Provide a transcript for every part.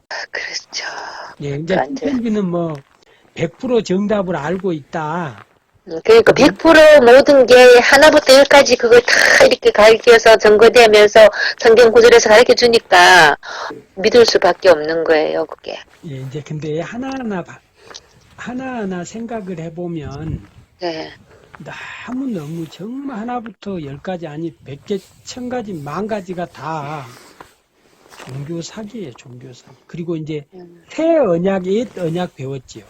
그렇죠. 예, 이제 완전. 신천지는 뭐 100% 정답을 알고 있다. 그러니까 100% 모든 게 하나부터 열까지 그걸 다 이렇게 가르쳐서 전거되면서 성경 구절에서 가르쳐 주니까 믿을 수밖에 없는 거예요, 그게. 예, 이제 근데 하나하나 생각을 해보면 네. 너무 정말 하나부터 열까지 아니 100개, 1000가지, 10,000가지가 다 종교 사기예요, 종교 사기. 그리고 이제 새 언약, 옛 언약 배웠지요.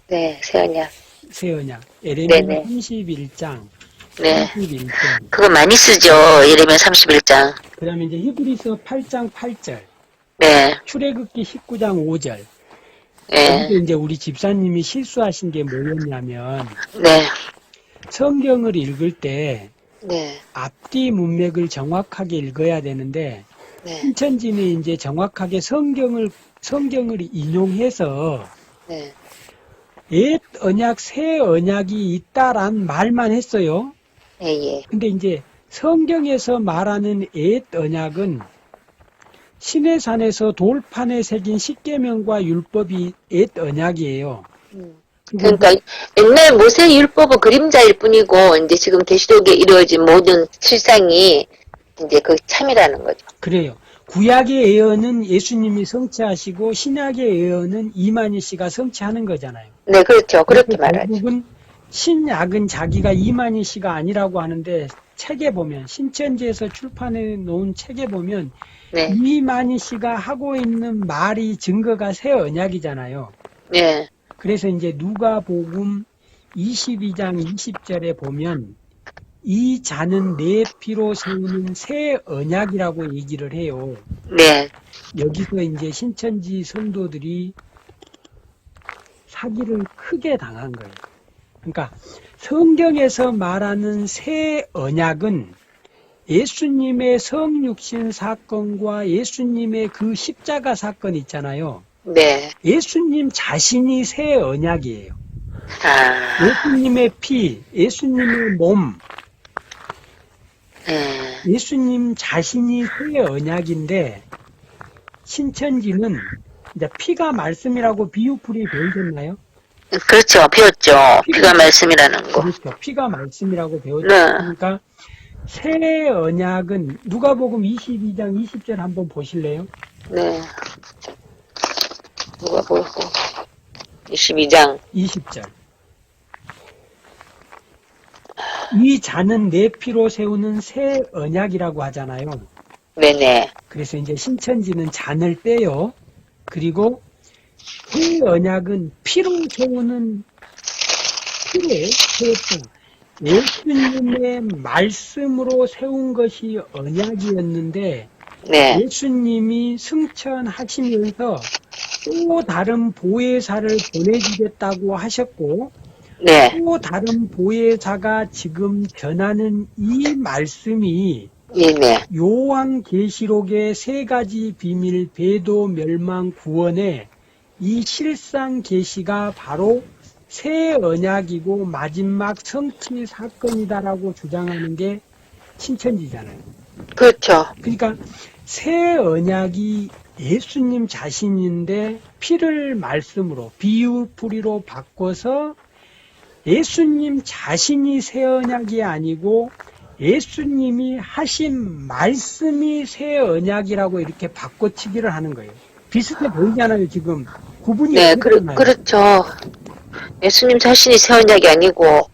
네, 세연이야. 새 언약. 예레미야 네네. 31장, 네. 31절. 그거 많이 쓰죠, 예레미야 31장. 그 다음에 이제 히브리서 8장 8절, 네. 출애굽기 19장 5절. 네. 여기서 이제 우리 집사님이 실수하신 게 뭐였냐면, 네. 성경을 읽을 때 네. 앞뒤 문맥을 정확하게 읽어야 되는데, 네. 신천지는 이제 정확하게 성경을 인용해서 네. 옛 언약, 새 언약이 있다란 말만 했어요. 예, 예. 근데 이제 성경에서 말하는 옛 언약은 시내산에서 돌판에 새긴 십계명과 율법이 옛 언약이에요. 그러니까 옛날 모세 율법은 그림자일 뿐이고 이제 지금 계시록에 이루어진 모든 실상이 이제 그 참이라는 거죠. 그래요. 구약의 예언은 예수님이 성취하시고 신약의 예언은 이만희 씨가 성취하는 거잖아요. 네, 그렇죠. 그렇게 말하죠. 결국은 신약은 자기가 이만희 씨가 아니라고 하는데 책에 보면 신천지에서 출판해 놓은 책에 보면 네. 이만희 씨가 하고 있는 말이 증거가 새 언약이잖아요. 네. 그래서 이제 누가복음 22장 20절에 보면 이 자는 내 피로 세우는 새 언약이라고 얘기를 해요. 네. 여기서 이제 신천지 성도들이 사기를 크게 당한 거예요. 그러니까 성경에서 말하는 새 언약은 예수님의 성육신 사건과 예수님의 그 십자가 사건 있잖아요. 네. 예수님 자신이 새 언약이에요. 아. 예수님의 피, 예수님의 몸, 네. 예수님 자신이 새 언약인데 신천지는 이제 피가 말씀이라고 비유풀이 배우셨나요? 그렇죠. 배웠죠. 피가 말씀이라는 거. 그렇죠. 피가 말씀이라고 배웠죠. 네. 그러니까 새 언약은 누가복음 22장 20절 한번 보실래요? 네. 누가 보고 22장 20절. 이 자는 내 피로 세우는 새 언약이라고 하잖아요. 네네. 그래서 이제 신천지는 잔을 떼요. 그리고 새 언약은 피로 세우는 피로 세웠다. 예수님의 말씀으로 세운 것이 언약이었는데 네. 예수님이 승천하시면서 또 다른 보혜사를 보내주겠다고 하셨고 네. 또 다른 보혜사가 지금 전하는 이 말씀이 네네. 요한계시록의 세 가지 비밀 배도 멸망 구원의 이 실상 계시가 바로 새 언약이고 마지막 성취 사건이다라고 주장하는 게 신천지잖아요. 그렇죠. 그러니까 새 언약이 예수님 자신인데 피를 말씀으로 비유풀이로 바꿔서 예수님 자신이 새 언약이 아니고 예수님이 하신 말씀이 새 언약이라고 이렇게 바꿔치기를 하는 거예요. 비슷해 보이잖아요, 지금. 구분이 네, 어렵잖아요. 그렇죠. 예수님 자신이 새 언약이 아니고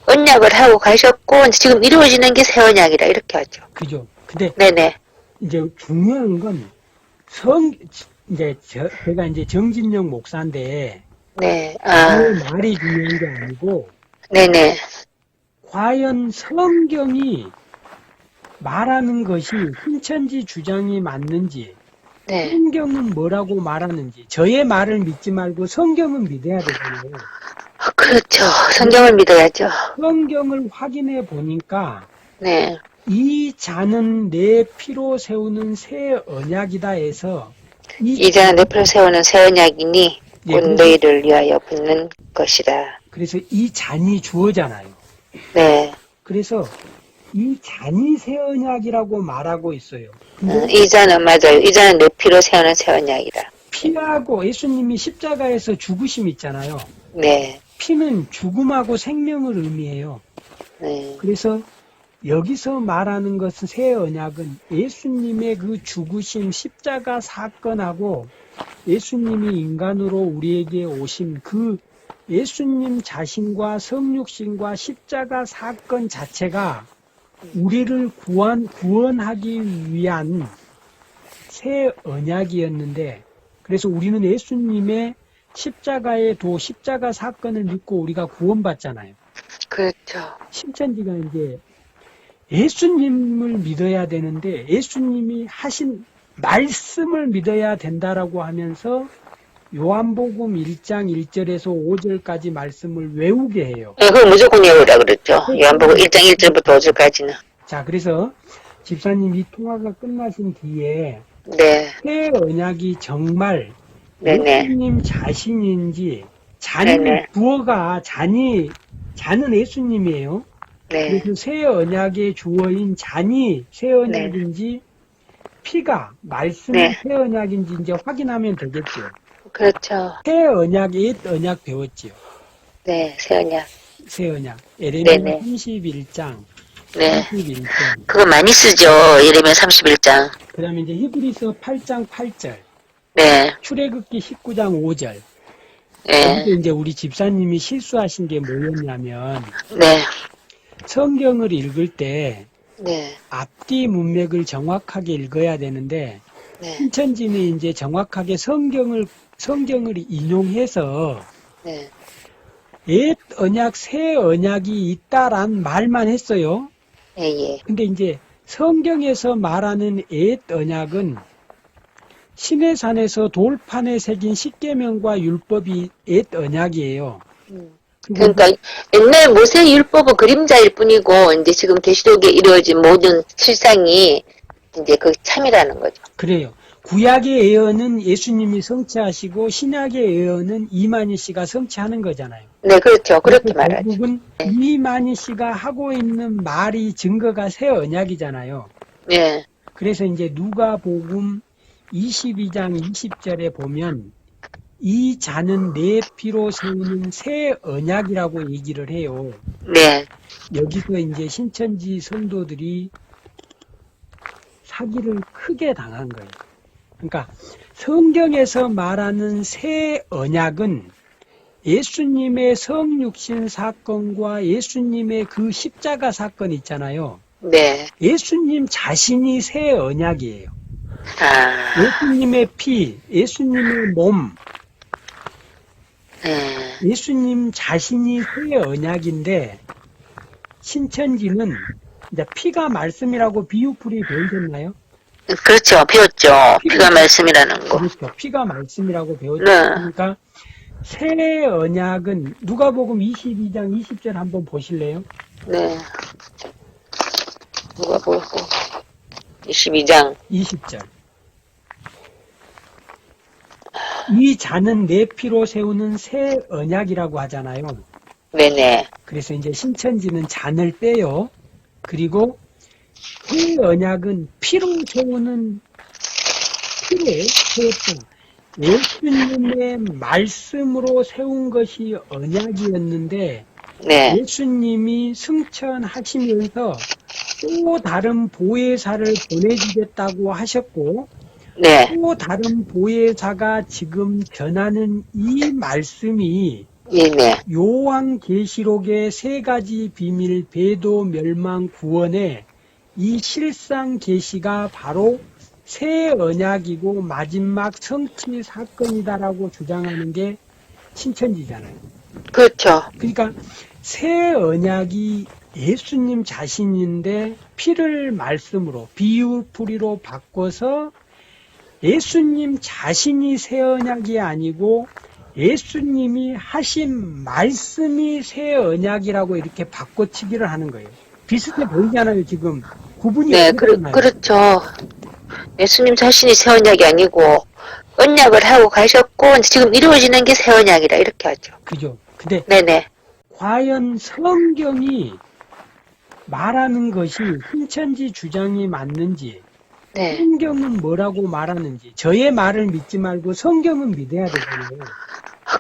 언약을 하고 가셨고 지금 이루어지는 게 새 언약이라 이렇게 하죠. 그죠. 근데 네네. 이제 중요한 건 이제 제가 이제 정진영 목사인데 네. 제 아. 말이 중요한 게 아니고 네네. 과연 성경이 말하는 것이 신천지 주장이 맞는지 네. 성경은 뭐라고 말하는지 저의 말을 믿지 말고 성경은 믿어야 되잖아요. 그렇죠. 성경을 믿어야죠. 성경을 확인해 보니까 네. 이 자는 내 피로 세우는 새 언약이다 해서 이자는 내 피로 세우는 새 언약이니 예, 곧 너희를 위하여 붙는 것이다. 그래서 이 잔이 주어잖아요. 네. 그래서 이 잔이 새 언약이라고 말하고 있어요. 근데 이자는 맞아요. 이자는 내 피로 세우는 새 언약이다. 피하고 예수님이 십자가에서 죽으심 있잖아요. 네. 피는 죽음하고 생명을 의미해요. 네. 그래서 여기서 말하는 것은 새 언약은 예수님의 그 죽으심 십자가 사건하고 예수님이 인간으로 우리에게 오신 그 예수님 자신과 성육신과 십자가 사건 자체가 우리를 구원하기 위한 새 언약이었는데, 그래서 우리는 예수님의 십자가의 십자가 사건을 믿고 우리가 구원받잖아요. 그렇죠. 신천지가 이제 예수님을 믿어야 되는데 예수님이 하신 말씀을 믿어야 된다라고 하면서 요한복음 1장 1절에서 5절까지 말씀을 외우게 해요. 네, 그거 무조건 외우라 그랬죠. 요한복음 1장 1절부터 5절까지는. 자, 그래서 집사님 이 통화가 끝나신 뒤에 네. 새 언약이 정말 네네. 예수님 자신인지, 네네. 잔은 예수님이에요. 네. 그래서 새 언약의 주어인 잔이 새 언약인지 피가 말씀이 네. 새 언약인지 이제 확인하면 되겠죠. 그렇죠. 새 언약, 옛 언약 배웠지요. 네, 새 언약. 새 언약. 에레미야 네네. 31장. 네. 31절. 그거 많이 쓰죠. 예레미야 31장. 그 다음에 이제 히브리서 8장 8절. 네. 출애굽기 19장 5절. 네. 여기서 이제 우리 집사님이 실수하신 게 뭐였냐면, 네. 성경을 읽을 때 네. 앞뒤 문맥을 정확하게 읽어야 되는데, 네. 신천지는 이제 정확하게 성경을 인용해서 네. 옛 언약, 새 언약이 있다란 말만 했어요. 예, 예. 근데 이제 성경에서 말하는 옛 언약은 시내산에서 돌판에 새긴 십계명과 율법이 옛 언약이에요. 그러니까 옛날 모세 율법은 그림자일 뿐이고 이제 지금 계시록에 이루어진 모든 실상이 이제 그 참이라는 거죠. 그래요. 구약의 예언은 예수님이 성취하시고 신약의 예언은 이만희 씨가 성취하는 거잖아요. 네, 그렇죠. 그렇게 말하죠. 결국은 네. 이만희 씨가 하고 있는 말이 증거가 새 언약이잖아요. 네. 그래서 이제 누가복음 22장 20절에 보면 이 잔은 내 피로 세우는 새 언약이라고 얘기를 해요. 네. 여기서 이제 신천지 성도들이 사기를 크게 당한 거예요. 그러니까 성경에서 말하는 새 언약은 예수님의 성육신 사건과 예수님의 그 십자가 사건 있잖아요. 네. 예수님 자신이 새 언약이에요. 아. 예수님의 피, 예수님의 몸, 네. 예수님 자신이 새 언약인데 신천지는 이제 피가 말씀이라고 비유풀이 배우셨나요? 그렇죠. 배웠죠. 피가 말씀이라는 거. 그렇죠. 피가 말씀이라고 배웠죠. 네. 그러니까 새 언약은 누가복음 22장 20절 한번 보실래요? 네. 누가 보고 22장 20절. 이 잔은 내 피로 세우는 새 언약이라고 하잖아요. 네네. 그래서 이제 신천지는 잔을 빼요. 그리고 새 언약은 피로 세우는 피로 세웠다. 예수님의 말씀으로 세운 것이 언약이었는데 네. 예수님이 승천하시면서 또 다른 보혜사를 보내주겠다고 하셨고 네. 또 다른 보혜사가 지금 전하는 이 말씀이 네네. 요한계시록의 세 가지 비밀 배도 멸망 구원의 이 실상 계시가 바로 새 언약이고 마지막 성취 사건이다라고 주장하는 게 신천지잖아요. 그렇죠. 그러니까 새 언약이 예수님 자신인데 피를 말씀으로 비유풀이로 바꿔서 예수님 자신이 새 언약이 아니고 예수님이 하신 말씀이 새 언약이라고 이렇게 바꿔치기를 하는 거예요. 비슷해 보이잖아요, 지금. 구분이 네, 없잖아요. 그렇죠. 예수님 자신이 새 언약이 아니고 언약을 하고 가셨고 이제 지금 이루어지는 게 새 언약이라 이렇게 하죠. 그죠. 근데 네네. 과연 성경이 말하는 것이 신천지 주장이 맞는지 네. 성경은 뭐라고 말하는지 저의 말을 믿지 말고 성경은 믿어야 되잖아요.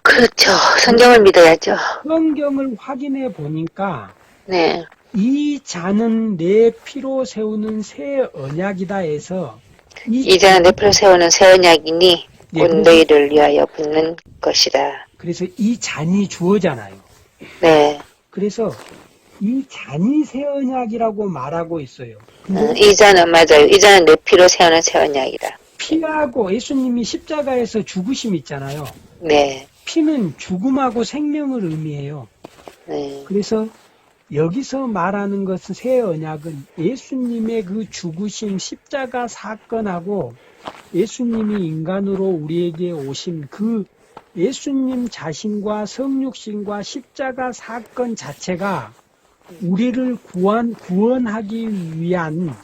그렇죠. 성경을 믿어야죠. 성경을 확인해 보니까 네. 이 잔은 내 피로 세우는 새 언약이다 해서 이제는 내 피로 세우는 새 언약이니 예, 곧 그래서- 너희를 위하여 붓는 것이다. 그래서 이 잔이 주어잖아요. 네. 그래서 이 잔이 새 언약이라고 말하고 있어요. 근데 이자는 맞아요. 이자는 내 피로 세우는 새 언약이다. 피하고 예수님이 십자가에서 죽으심 있잖아요. 네. 피는 죽음하고 생명을 의미해요. 네. 그래서 여기서 말하는 것은 새 언약은 예수님의 그 죽으심 십자가 사건하고 예수님이 인간으로 우리에게 오신 그 예수님 자신과 성육신과 십자가 사건 자체가 우리를 구원하기 위한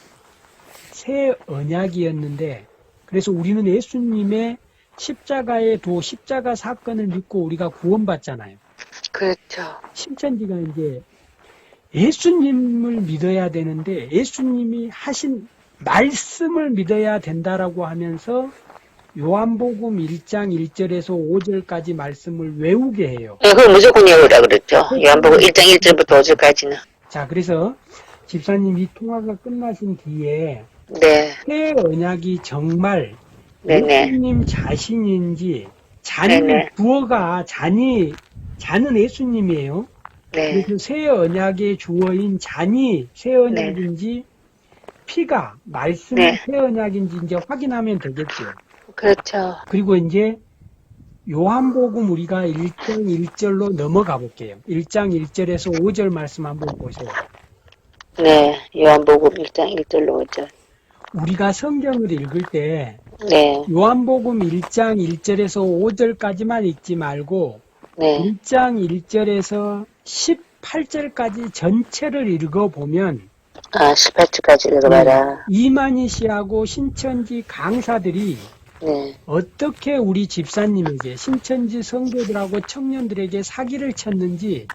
새 언약이었는데, 그래서 우리는 예수님의 십자가 사건을 믿고 우리가 구원받잖아요. 그렇죠. 신천지가 이제 예수님을 믿어야 되는데 예수님이 하신 말씀을 믿어야 된다라고 하면서 요한복음 1장 1절에서 5절까지 말씀을 외우게 해요. 네, 그걸 무조건 외우라 그랬죠. 요한복음 1장 1절부터 5절까지는. 자, 그래서 집사님 이 통화가 끝나신 뒤에 네. 새 언약이 정말 네네. 예수님 자신인지 네네. 잔은 예수님이에요. 네. 그래서 새 언약의 주어인 잔이 새 언약인지 피가 말씀이 네. 새 언약인지 이제 확인하면 되겠죠. 그렇죠. 그리고 이제 요한복음 우리가 1장 1절로 넘어가 볼게요. 1장 1절에서 5절 말씀 한번 보세요. 네. 요한복음 1장 1절로 5절. 우리가 성경을 읽을 때 네. 요한복음 1장 1절에서 5절까지만 읽지 말고 네. 1장 1절에서 18절까지 전체를 읽어보면 18절까지 읽어봐라. 이만희 씨하고 신천지 강사들이 네. 어떻게 우리 집사님에게 신천지 성도들하고 청년들에게 사기를 쳤는지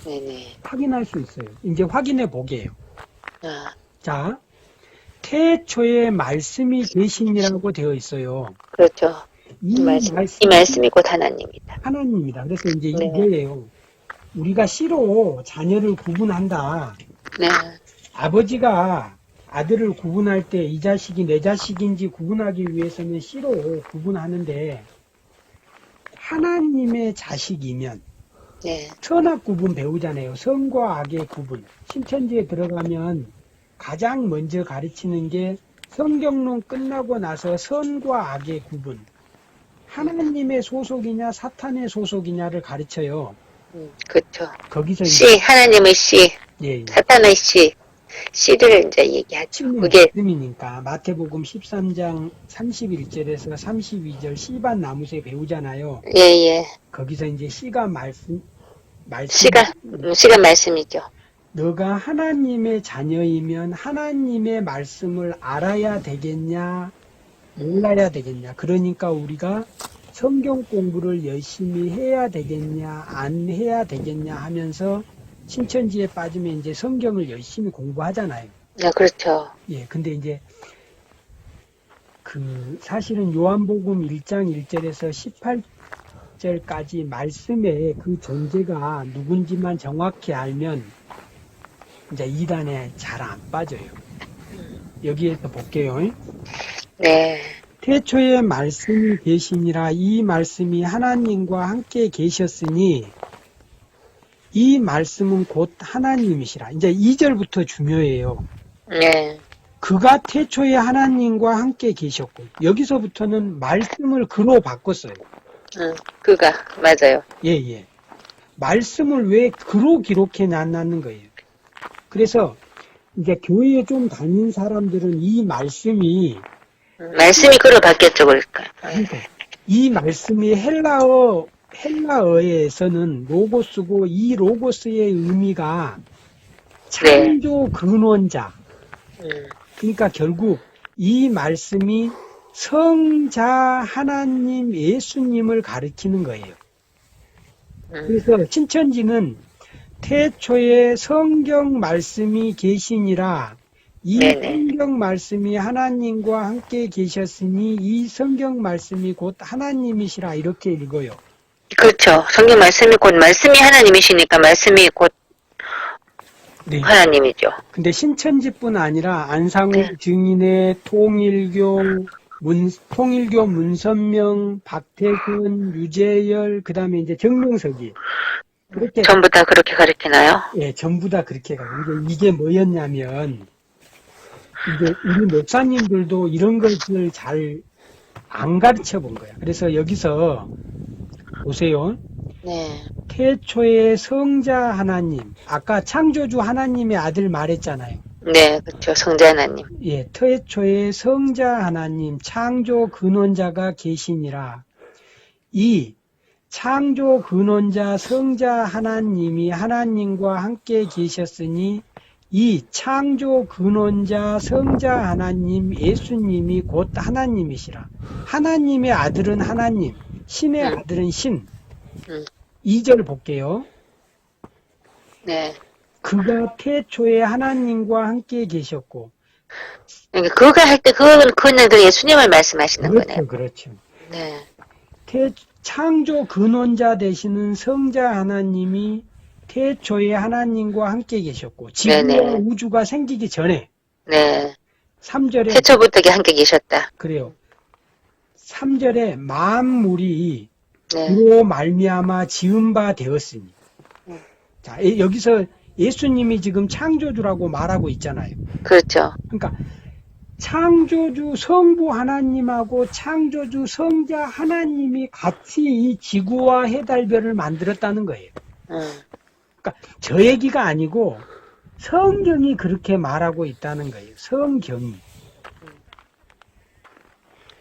네네. 확인할 수 있어요. 이제 확인해 보게요. 아, 자, 태초에 말씀이 계시니라고 되어 있어요. 그렇죠. 이 이 말씀이 곧 하나님이다. 하나님입니다. 그래서 이제 네. 이거예요. 우리가 씨로 자녀를 구분한다. 네. 아버지가 아들을 구분할 때 이 자식이 내 자식인지 구분하기 위해서는 씨로 구분하는데 하나님의 자식이면 네. 선악 구분 배우잖아요. 선과 악의 구분. 신천지에 들어가면 가장 먼저 가르치는 게 성경론 끝나고 나서 선과 악의 구분. 하나님의 소속이냐 사탄의 소속이냐를 가르쳐요. 그렇죠. 거기서 씨, 하나님의 씨, 예, 예. 사탄의 씨, 씨를 이제 얘기하죠. 그게 그게 말씀이니까 마태복음 13장 31절에서 32절 씨밭 나무새 배우잖아요. 예예. 거기서 이제 씨가 말씀 씨가 말씀이죠. 너가 하나님의 자녀이면 하나님의 말씀을 알아야 되겠냐 몰라야 되겠냐. 그러니까 우리가 성경 공부를 열심히 해야 되겠냐 안 해야 되겠냐 하면서 신천지에 빠지면 이제 성경을 열심히 공부하잖아요. 네, 그렇죠. 예, 근데 이제 사실은 요한복음 1장 1절에서 18절까지 말씀의 그 존재가 누군지만 정확히 알면 이제 이단에 잘 안 빠져요. 여기에서 볼게요. 네. 태초에 말씀이 계시니라. 이 말씀이 하나님과 함께 계셨으니 이 말씀은 곧 하나님이시라. 이제 2절부터 중요해요. 네. 그가 태초에 하나님과 함께 계셨고, 여기서부터는 말씀을 그로 바꿨어요. 그가 맞아요. 예. 말씀을 왜 그로 기록해 놨는 거예요. 그래서 이제 교회에 좀 다닌 사람들은 이 말씀이 그로 바뀌었죠, 그러니까. 이 말씀이 헬라어에서는 로고스고 이 로고스의 의미가 창조 근원자. 그러니까 결국 이 말씀이 성자 하나님 예수님을 가리키는 거예요. 그래서 신천지는 태초에 성경 말씀이 계시니라 이 네네. 성경 말씀이 하나님과 함께 계셨으니 이 성경 말씀이 곧 하나님이시라 이렇게 읽어요. 그렇죠. 성경 말씀이 곧 말씀이 하나님이시니까 말씀이 곧 네. 하나님이죠. 근데 신천지뿐 아니라 안상호 네. 증인의 통일교 문선명, 박태근, 유재열, 그 다음에 이제 정명석이 그렇게 전부 다 그렇게 가르치나요? 예, 전부 다 그렇게 가요. 이게 뭐였냐면 이제 우리 목사님들도 이런 것을 잘 안 가르쳐 본 거야. 그래서 여기서 보세요. 네. 태초의 성자 하나님, 아까 창조주 하나님의 아들 말했잖아요. 네, 그렇죠. 성자 하나님. 예, 태초의 성자 하나님, 창조 근원자가 계시니라. 이 창조 근원자 성자 하나님이 하나님과 함께 계셨으니 이 창조 근원자 성자 하나님 예수님이 곧 하나님이시라. 하나님의 아들은 하나님, 신의 아들은 신. 2절 볼게요. 네. 그가 태초에 하나님과 함께 계셨고. 그러니까 그가 할 때 그건 그 예수님을 말씀하시는 거네요. 그렇죠. 네. 창조 근원자 되시는 성자 하나님이 태초에 하나님과 함께 계셨고 지구와 네네. 우주가 생기기 전에 네. 3절에 태초부터 함께 계셨다. 그래요. 3절에 만물이 네. 그로 말미암아 지은 바 되었으니. 자, 여기서 예수님이 지금 창조주라고 말하고 있잖아요. 그렇죠. 그러니까 창조주 성부 하나님하고 창조주 성자 하나님이 같이 이 지구와 해달별을 만들었다는 거예요. 그러니까 저 얘기가 아니고 성경이 그렇게 말하고 있다는 거예요. 성경이.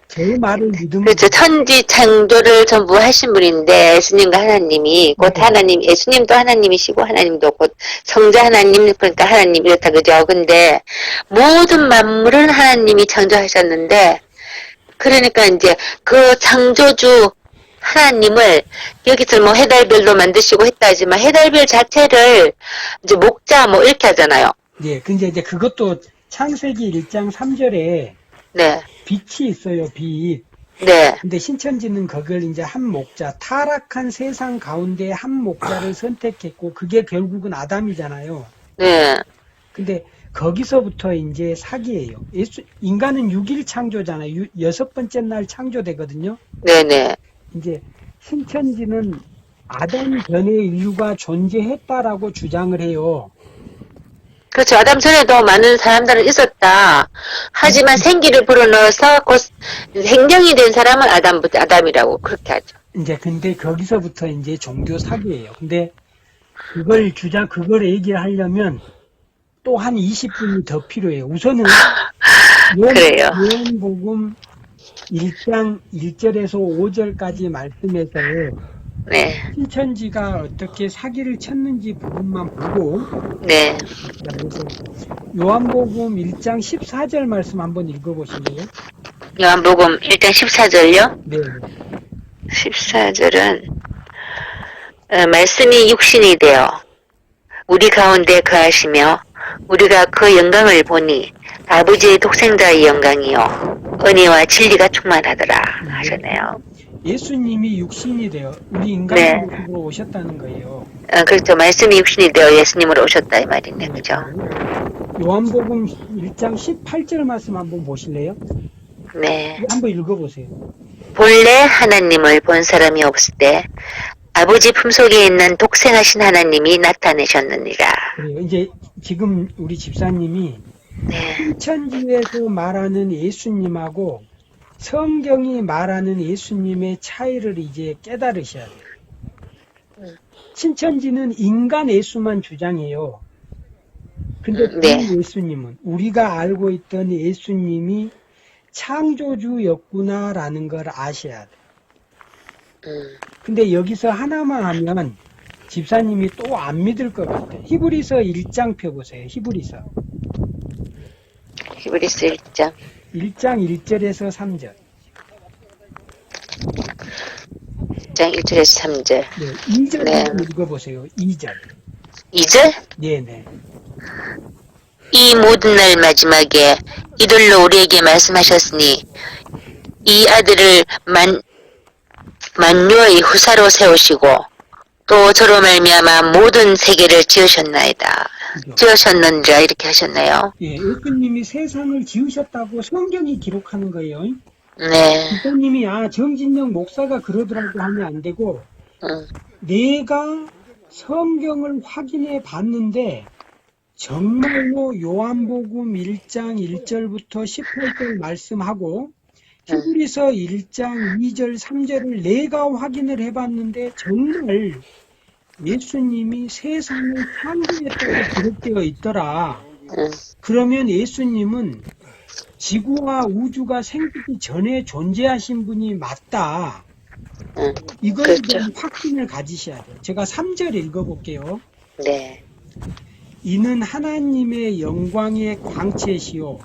제 말을 믿으면 그렇죠. 천지 창조를 전부 하신 분인데 예수님과 하나님이 곧 네. 하나님, 예수님도 하나님이시고 하나님도 곧 성자 하나님, 그러니까 하나님 이렇다 그죠. 근데 모든 만물은 하나님이 창조하셨는데 그러니까 이제 그 창조주 하나님을 여기서 뭐 해달별도 만드시고 했다 하지만 해달별 자체를 이제 목자 뭐 이렇게 하잖아요. 예, 근데 이제 그것도 창세기 1장 3절에 네. 빛이 있어요, 빛. 네. 근데 신천지는 그걸 이제 한 목자, 타락한 세상 가운데 한 목자를 선택했고, 그게 결국은 아담이잖아요. 네. 근데 거기서부터 이제 사기예요. 인간은 6일 창조잖아요. 6번째 날 창조되거든요. 네네. 이제 신천지는 아담 전에 인류가 존재했다라고 주장을 해요. 그렇죠. 아담 전에도 많은 사람들은 있었다. 하지만 생기를 불어넣어서 곧 생명이 된 사람은 아담이라고 그렇게 하죠. 이제 근데 거기서부터 이제 종교 사기예요. 근데 그걸 얘기를 하려면 또 한 20분이 더 필요해요. 우선은 그래요. 요한복음 1장 1절에서 5절까지 말씀에서 네. 신천지가 어떻게 사기를 쳤는지 부분만 보고 네. 그래서 요한복음 1장 14절 말씀 한번 읽어보실래요? 요한복음 1장 14절요? 네. 14절은 말씀이 육신이 되어 우리 가운데 거하시며 우리가 그 영광을 보니 아버지의 독생자의 영광이요 은혜와 진리가 충만하더라 하셨네요. 예수님이 육신이 되어 우리 인간의 모습으로 오셨다는 거예요. 그렇죠. 말씀이 육신이 되어 예수님으로 오셨다 이 말이네. 그죠? 요한복음 1장 18절 말씀 한번 보실래요? 네. 한번 읽어보세요. 본래 하나님을 본 사람이 없을 때 아버지 품속에 있는 독생하신 하나님이 나타내셨느니라. 그래요. 이제 지금 우리 집사님이 네. 신천지에서 말하는 예수님하고 성경이 말하는 예수님의 차이를 이제 깨달으셔야 돼요. 신천지는 인간 예수만 주장해요. 근데 네. 이 예수님은 우리가 알고 있던 예수님이 창조주였구나라는 걸 아셔야 돼요. 근데 여기서 하나만 하면 집사님이 또 안 믿을 것 같아요. 히브리서 1장 펴보세요. 히브리서 히브리서 1장 1절에서 3절. 1장 1절에서 3절. 네, 2절 네. 읽어보세요. 2절. 2절? 네네. 이 모든 날 마지막에 이들로 우리에게 말씀하셨으니 이 아들을 만유의 후사로 세우시고 또 저로 말미암아 모든 세계를 지으셨나이다. 그죠? 지으셨는지라 이렇게 하셨나요? 예, 예수님이 세상을 지으셨다고 성경이 기록하는 거예요. 네. 목사님이 정진영 목사가 그러더라고 하면 안 되고 내가 성경을 확인해 봤는데 정말로 요한복음 1장 1절부터 18절 말씀하고 히브리서 1장 2절 3절을 내가 확인을 해봤는데 정말 예수님이 세상을 창조했다고 기록되어 있더라. 그러면 예수님은 지구와 우주가 생기기 전에 존재하신 분이 맞다. 이거에 그렇죠. 대한 확신을 가지셔야 돼요. 제가 3절 읽어볼게요. 네. 이는 하나님의 영광의 광채시요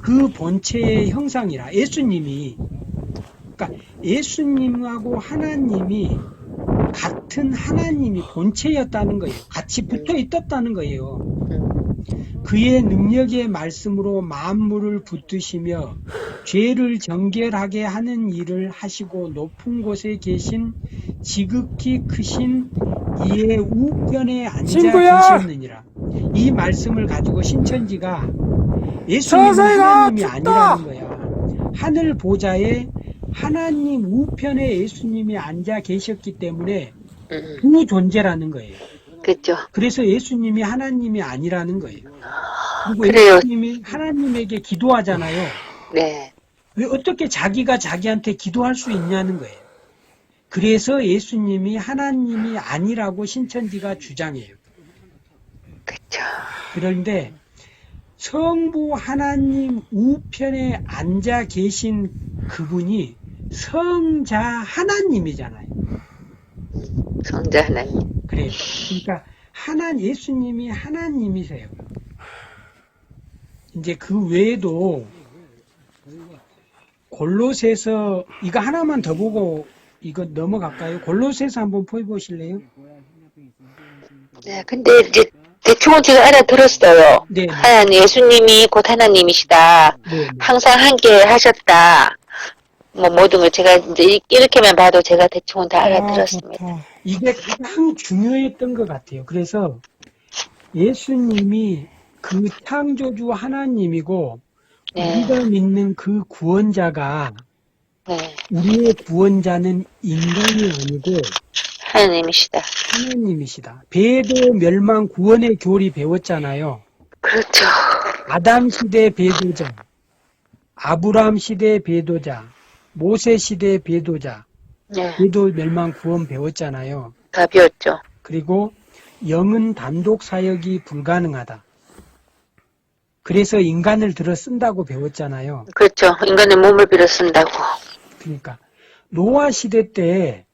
그 본체의 형상이라. 예수님이, 그러니까 예수님하고 하나님이 같은 하나님이 본체였다는 거예요. 같이 붙어 있었다는 거예요. 그의 능력의 말씀으로 만물을 붙드시며 죄를 정결하게 하는 일을 하시고 높은 곳에 계신 지극히 크신 이의 우편에 앉아 계셨느니라. 이 말씀을 가지고 신천지가 예수님은 하나님이 아니라는 거야. 하늘 보좌에 하나님 우편에 예수님이 앉아 계셨기 때문에 그 존재라는 거예요. 그렇죠. 그래서 예수님이 하나님이 아니라는 거예요. 그리고 그래요. 예수님이 하나님에게 기도하잖아요. 네. 왜 어떻게 자기가 자기한테 기도할 수 있냐는 거예요. 그래서 예수님이 하나님이 아니라고 신천지가 주장해요. 그렇죠. 그런데 성부 하나님 우편에 앉아 계신 그분이 성자 하나님이잖아요. 성자 하나님. 그래요. 그러니까 예수님이 하나님이세요. 이제 그 외에도 골로새서 이거 하나만 더 보고 이거 넘어갈까요? 골로새서 한번 보여보실래요? 네. 근데 이제 대충은 제가 알아들었어요. 네. 하나님, 예수님이 곧 하나님이시다. 네. 항상 함께 하셨다. 뭐 모든 걸 제가 이제 이렇게만 봐도 제가 대충은 다 알아들었습니다. 좋다. 이게 가장 중요했던 것 같아요. 그래서 예수님이 그 창조주 하나님이고 네. 우리가 믿는 그 구원자가 네. 우리의 구원자는 인간이 아니고 하나님이시다. 하나님이시다. 배도 멸망 구원의 교리 배웠잖아요. 그렇죠. 아담 시대 배도자, 아브라함 시대 배도자, 모세 시대 배도자, 네. 배도 멸망 구원 배웠잖아요. 다 비웠죠. 그리고 영은 단독 사역이 불가능하다. 그래서 인간을 들어 쓴다고 배웠잖아요. 그렇죠. 인간의 몸을 빌어 쓴다고. 그러니까 노아 시대 때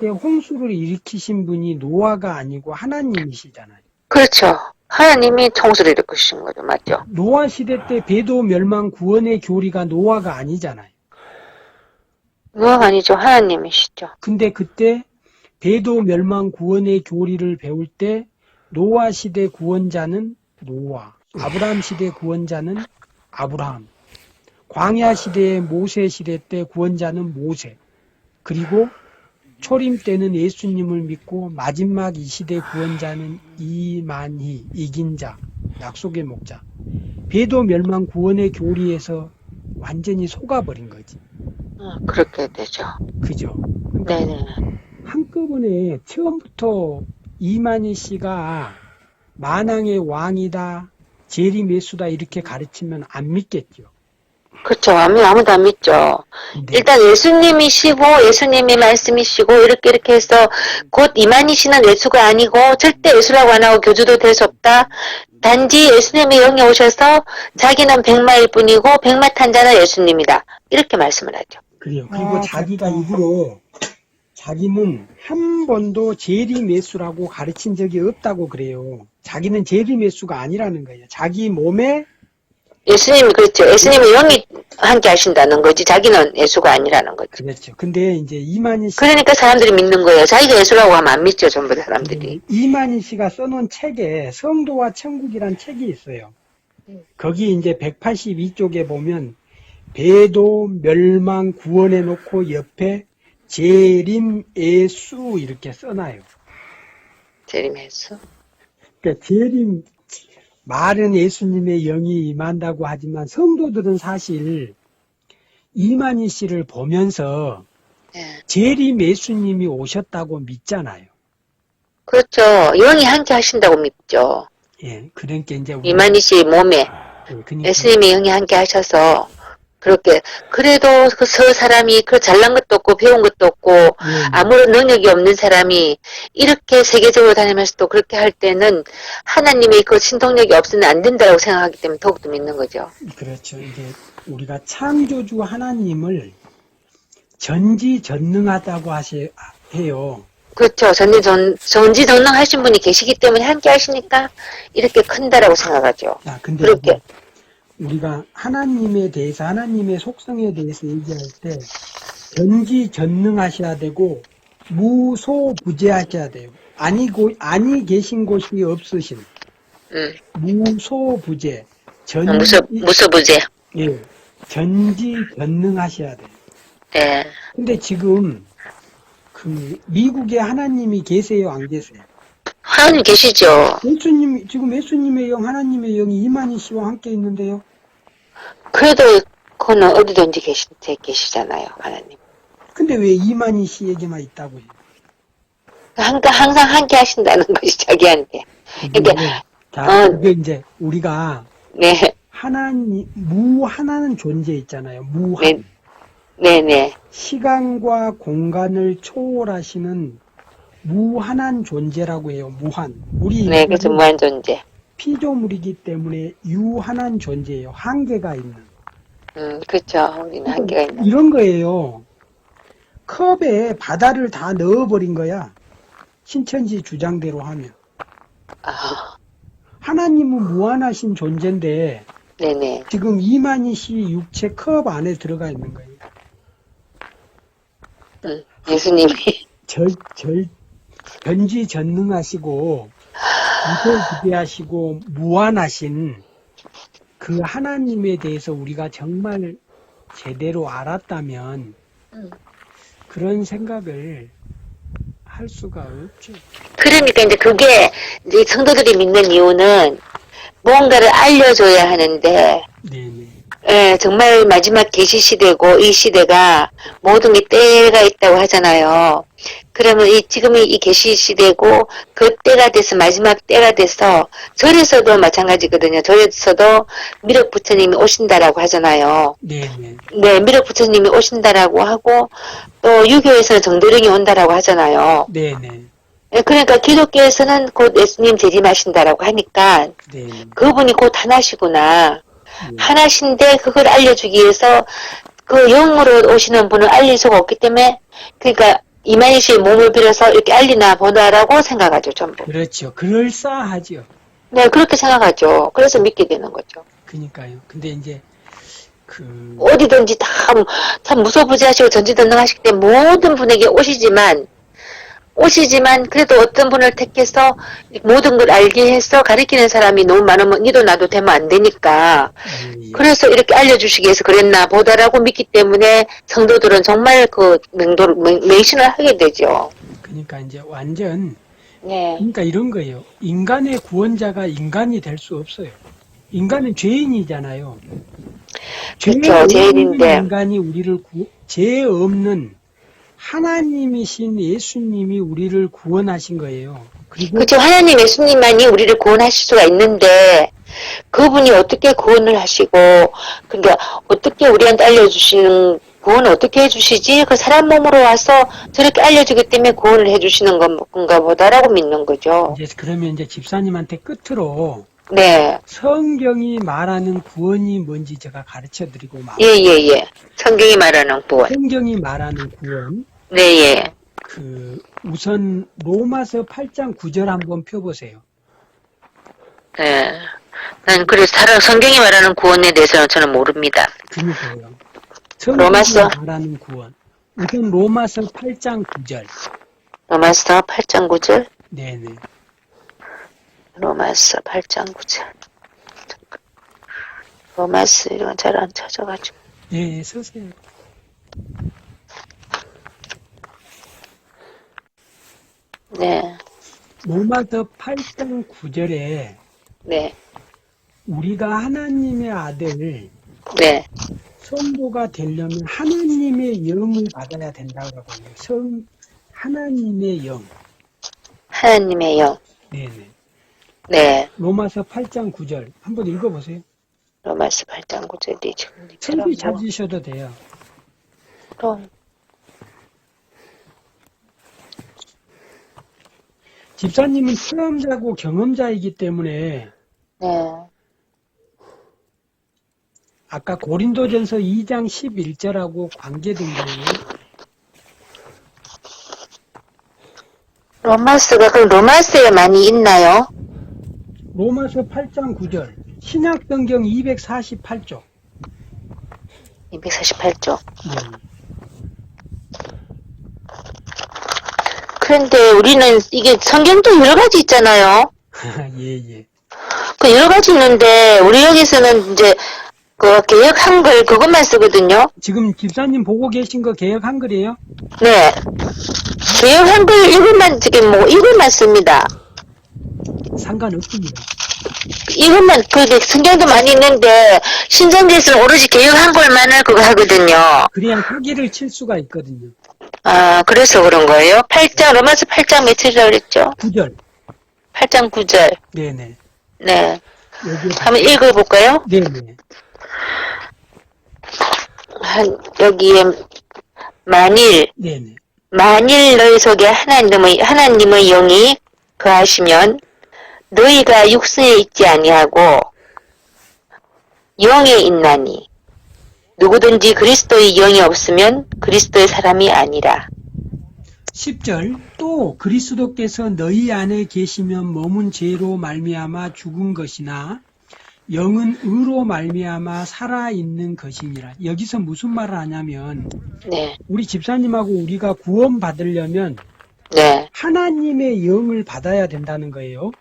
홍수를 일으키신 분이 노아가 아니고 하나님이시잖아요. 그렇죠. 하나님이 청소를 일으키신 거죠. 맞죠? 노아 시대 때 배도 멸망 구원의 교리가 노아가 아니잖아요. 노아가 아니죠. 하나님이시죠. 근데 그때 배도 멸망 구원의 교리를 배울 때 노아 시대 구원자는 노아, 아브라함 시대 구원자는 아브라함, 광야 시대의 모세 시대 때 구원자는 모세, 그리고 초림 때는 예수님을 믿고 마지막 이 시대 구원자는 이만희, 이긴 자, 약속의 목자. 배도 멸망 구원의 교리에서 완전히 속아버린 거지. 그렇게 되죠. 그죠? 네네. 한꺼번에 처음부터 이만희 씨가 만왕의 왕이다, 재림예수다 이렇게 가르치면 안 믿겠죠. 그렇죠. 아무도 안 믿죠. 네. 일단 예수님이시고 예수님이 말씀이시고 이렇게 해서 곧 이만희시는 예수가 아니고 절대 예수라고 안 하고 교주도 될 수 없다. 단지 예수님이 영에 오셔서 자기는 백마일 뿐이고 백마탄자는 예수님이다. 이렇게 말씀을 하죠. 그래요. 그리고 자기가 입으로 자기는 한 번도 재림예수라고 가르친 적이 없다고 그래요. 자기는 재림예수가 아니라는 거예요. 자기 몸에 예수님이 그렇죠. 예수님은 영이 함께 하신다는 거지. 자기는 예수가 아니라는 거지. 그렇죠. 근데 이제 이만희 씨, 그러니까 사람들이 믿는 거예요. 자기가 예수라고 하면 안 믿죠. 전부 다 사람들이. 이만희 씨가 써놓은 책에 성도와 천국이란 책이 있어요. 거기 이제 182쪽에 보면 배도 멸망 구원해 놓고 옆에 재림 예수 이렇게 써놔요. 재림 예수. 그러니까 재림 말은 예수님의 영이 임한다고 하지만 성도들은 사실 이만희 씨를 보면서 예. 재림 예수님이 오셨다고 믿잖아요. 그렇죠. 영이 함께 하신다고 믿죠. 예, 그러니까 이제 우리, 이만희 씨 몸에 예, 그러니까 예수님이 영이 함께 하셔서 그렇게 그래도 그 서 사람이 그 잘난 것도 없고 배운 것도 없고 아무런 능력이 없는 사람이 이렇게 세계적으로 다니면서도 그렇게 할 때는 하나님의 그 신동력이 없으면 안 된다고 생각하기 때문에 더욱더 믿는 거죠. 그렇죠. 이제 우리가 창조주 하나님을 전지전능하다고 해요. 그렇죠. 전지전능하신 분이 계시기 때문에 함께 하시니까 이렇게 큰다라고 생각하죠. 자, 근데 그렇게. 이제 우리가 하나님에 대해서, 하나님의 속성에 대해서 얘기할 때 전지전능하셔야 되고 무소부재하셔야 돼요. 아니 계신 곳이 없으신 무소부재 무소부재. 예, 전지전능하셔야 돼요. 네. 근데 지금 그 미국에 하나님이 계세요, 안 계세요? 하나님 계시죠. 지금 예수님의 영, 하나님의 영이 이만희 씨와 함께 있는데요. 그래도 그거는 어디든지 계시잖아요, 하나님. 근데 왜 이만희 씨에게만 있다고 해요? 항상 함께 하신다는 것이 자기한테. 그러니까, 자, 그게 이제 우리가 네, 무하나는 존재 있잖아요. 무한. 네. 시간과 공간을 초월하시는 무한한 존재라고 해요. 무한. 우리 네, 그래서 무한 존재. 피조물이기 때문에 유한한 존재예요. 한계가 있는. 그렇죠. 우리는 한계가 있는. 이런 거예요. 컵에 바다를 다 넣어버린 거야. 신천지 주장대로 하면. 아, 하나님은 무한하신 존재인데 네네. 지금 이만희 씨 육체 컵 안에 들어가 있는 거예요. 예수님이. 전지전능하시고 무소부재하시고 무한하신 그 하나님에 대해서 우리가 정말 제대로 알았다면 그런 생각을 할 수가 없죠. 그러니까 이제 그게 이제 성도들이 믿는 이유는 무언가를 알려줘야 하는데, 네네. 예, 정말 마지막 계시 시대고 이 시대가 모든 게 때가 있다고 하잖아요. 그러면 지금이 이 계시 시대고 그 때가 돼서 마지막 때가 돼서 절에서도 마찬가지거든요. 절에서도 미륵 부처님이 오신다라고 하잖아요. 네네. 네, 미륵 부처님이 오신다라고 하고 또 유교에서는 정도령이 온다라고 하잖아요. 네네. 예, 그러니까 기독교에서는 곧 예수님 재림하신다라고 하니까 네네. 그분이 곧 하나시구나. 하나신데 그걸 알려주기 위해서 그 영으로 오시는 분을 알릴 수가 없기 때문에 그러니까 이만희 씨의 몸을 빌어서 이렇게 알리나 보다라고 생각하죠, 전부. 그렇죠. 그럴싸하죠. 네, 그렇게 생각하죠. 그래서 믿게 되는 거죠. 그니까요. 근데 이제 어디든지 참 무소부지하시고 전지전능하시기 때문에 모든 분에게 오시지만 그래도 어떤 분을 택해서 모든 걸 알게 해서 가르치는 사람이 너무 많으면 니도 나도 되면 안 되니까 그래서 이렇게 알려주시기 위해서 그랬나 보다라고 믿기 때문에 성도들은 정말 그 맹신을 하게 되죠. 그러니까 이제 완전 네. 그러니까 이런 거예요. 인간의 구원자가 인간이 될 수 없어요. 인간은 죄인이잖아요. 그렇죠. 죄인인데 인간이 우리를 죄 없는 하나님이신 예수님이 우리를 구원하신 거예요. 그리고 그렇죠. 하나님 예수님만이 우리를 구원하실 수가 있는데 그분이 어떻게 구원을 하시고 그러니까 어떻게 우리한테 알려주시는 구원을 어떻게 해주시지? 그 사람 몸으로 와서 저렇게 알려주기 때문에 구원을 해주시는 건가 보다라고 믿는 거죠. 이제 그러면 이제 집사님한테 끝으로 네. 성경이 말하는 구원이 뭔지 제가 가르쳐드리고 말. 예. 성경이 말하는 구원. 성경이 말하는 구원. 네, 예. 우선 로마서 8장 9절 한번 펴보세요. 예. 난 그래서 성경이 말하는 구원에 대해서는 저는 모릅니다. 그니까요. 로마서? 성경이 말하는 구원. 우선 로마서 8장 9절. 로마서 8장 9절? 네네. 로마서 8장 9절. 로마서 이런 잘 안 찾아가지고. 예, 서세요. 네, 로마서 8장 9절에 네, 우리가 하나님의 아들 네. 성도가 되려면 하나님의 영을 받아야 된다고 하거든요. 하나님의 영. 하나님의 영. 네네. 네. 로마서 8장 9절. 한번 읽어보세요. 로마서 8장 9절이 지금 천지 찾으셔도 돼요. 그럼. 집사님은 체험자고 경험자이기 때문에 네. 아까 고린도전서 2장 11절하고 관계된 거예요. 로마서가 그럼 로마서에 많이 있나요? 로마서 8장 9절. 신약성경 248쪽. 248조. 네. 그런데 우리는 이게 성경도 여러 가지 있잖아요. 예, 예. 그 여러 가지 있는데 우리 여기서는 이제 그 개역 한글 그것만 쓰거든요. 지금 집사님 보고 계신 거 개역 한글이에요? 네. 개역 한글 이것만 지금 뭐 이것만 씁니다. 상관없습니다. 이것만 그 성경도 많이 있는데 신성기에서는 오로지 개역 한글만을 그거 하거든요. 그래야 사기를 칠 수가 있거든요. 아, 그래서 그런 거예요? 8장, 로마서 8장 며칠이라고 그랬죠? 9절. 8장 9절. 네네. 네. 여기 한번 읽어볼까요? 네네. 여기에, 네네. 만일 너희 속에 하나님의 영이 거하시면 너희가 육신에 있지 아니하고 영에 있나니 누구든지 그리스도의 영이 없으면 그리스도의 사람이 아니라. 10절. 또 그리스도께서 너희 안에 계시면 몸은 죄로 말미암아 죽은 것이나 영은 의로 말미암아 살아있는 것이니라. 여기서 무슨 말을 하냐면 네, 우리 집사님하고 우리가 구원 받으려면 네, 하나님의 영을 받아야 된다는 거예요.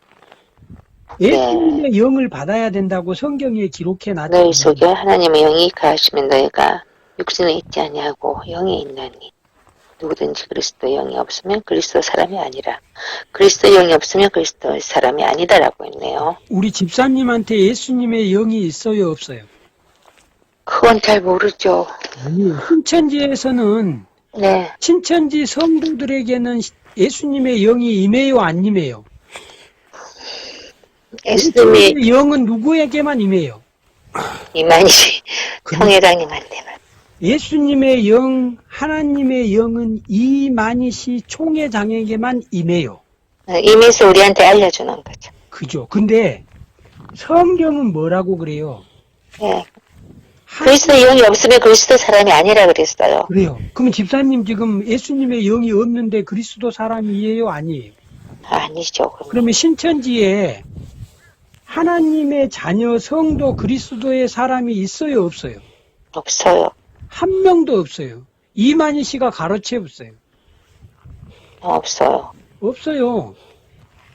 예수님의 영을 받아야 된다고 성경에 기록해 놨죠. 너희 속에 하나님의 영이 거하시면 너희가 육신에 있지 아니하고 영에 있나니 누구든지 그리스도의 영이 없으면 그리스도 사람이 아니라. 그리스도의 영이 없으면 그리스도의 사람이 아니다라고 했네요. 우리 집사님한테 예수님의 영이 있어요, 없어요? 그건 잘 모르죠. 아니, 신천지에서는 네, 신천지 성도들에게는 예수님의 영이 임해요, 안 임해요? 예수님이 예수님의 영은 누구에게만 임해요? 이만희씨 총회장님한테만. 예수님의 영, 하나님의 영은 이만희씨 총회장에게만 임해요. 임해서 우리한테 알려주는 거죠. 그죠? 근데 성경은 뭐라고 그래요? 네. 그리스도의 영이 없으면 그리스도 사람이 아니라 그랬어요. 그래요. 그럼 집사님 지금 예수님의 영이 없는데 그리스도 사람이에요? 아니에요? 아니죠. 그러면 신천지에 하나님의 자녀 성도 그리스도의 사람이 있어요? 없어요? 없어요. 한 명도 없어요. 이만희 씨가 가로채었어요. 없어요. 없어요.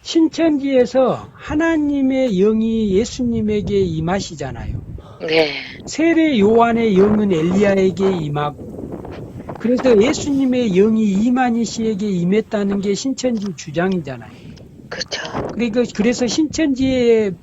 신천지에서 하나님의 영이 예수님에게 임하시잖아요. 네. 세례 요한의 영은 엘리야에게 임하고, 그래서 예수님의 영이 이만희 씨에게 임했다는 게 신천지 주장이잖아요. 그렇죠. 그래서 신천지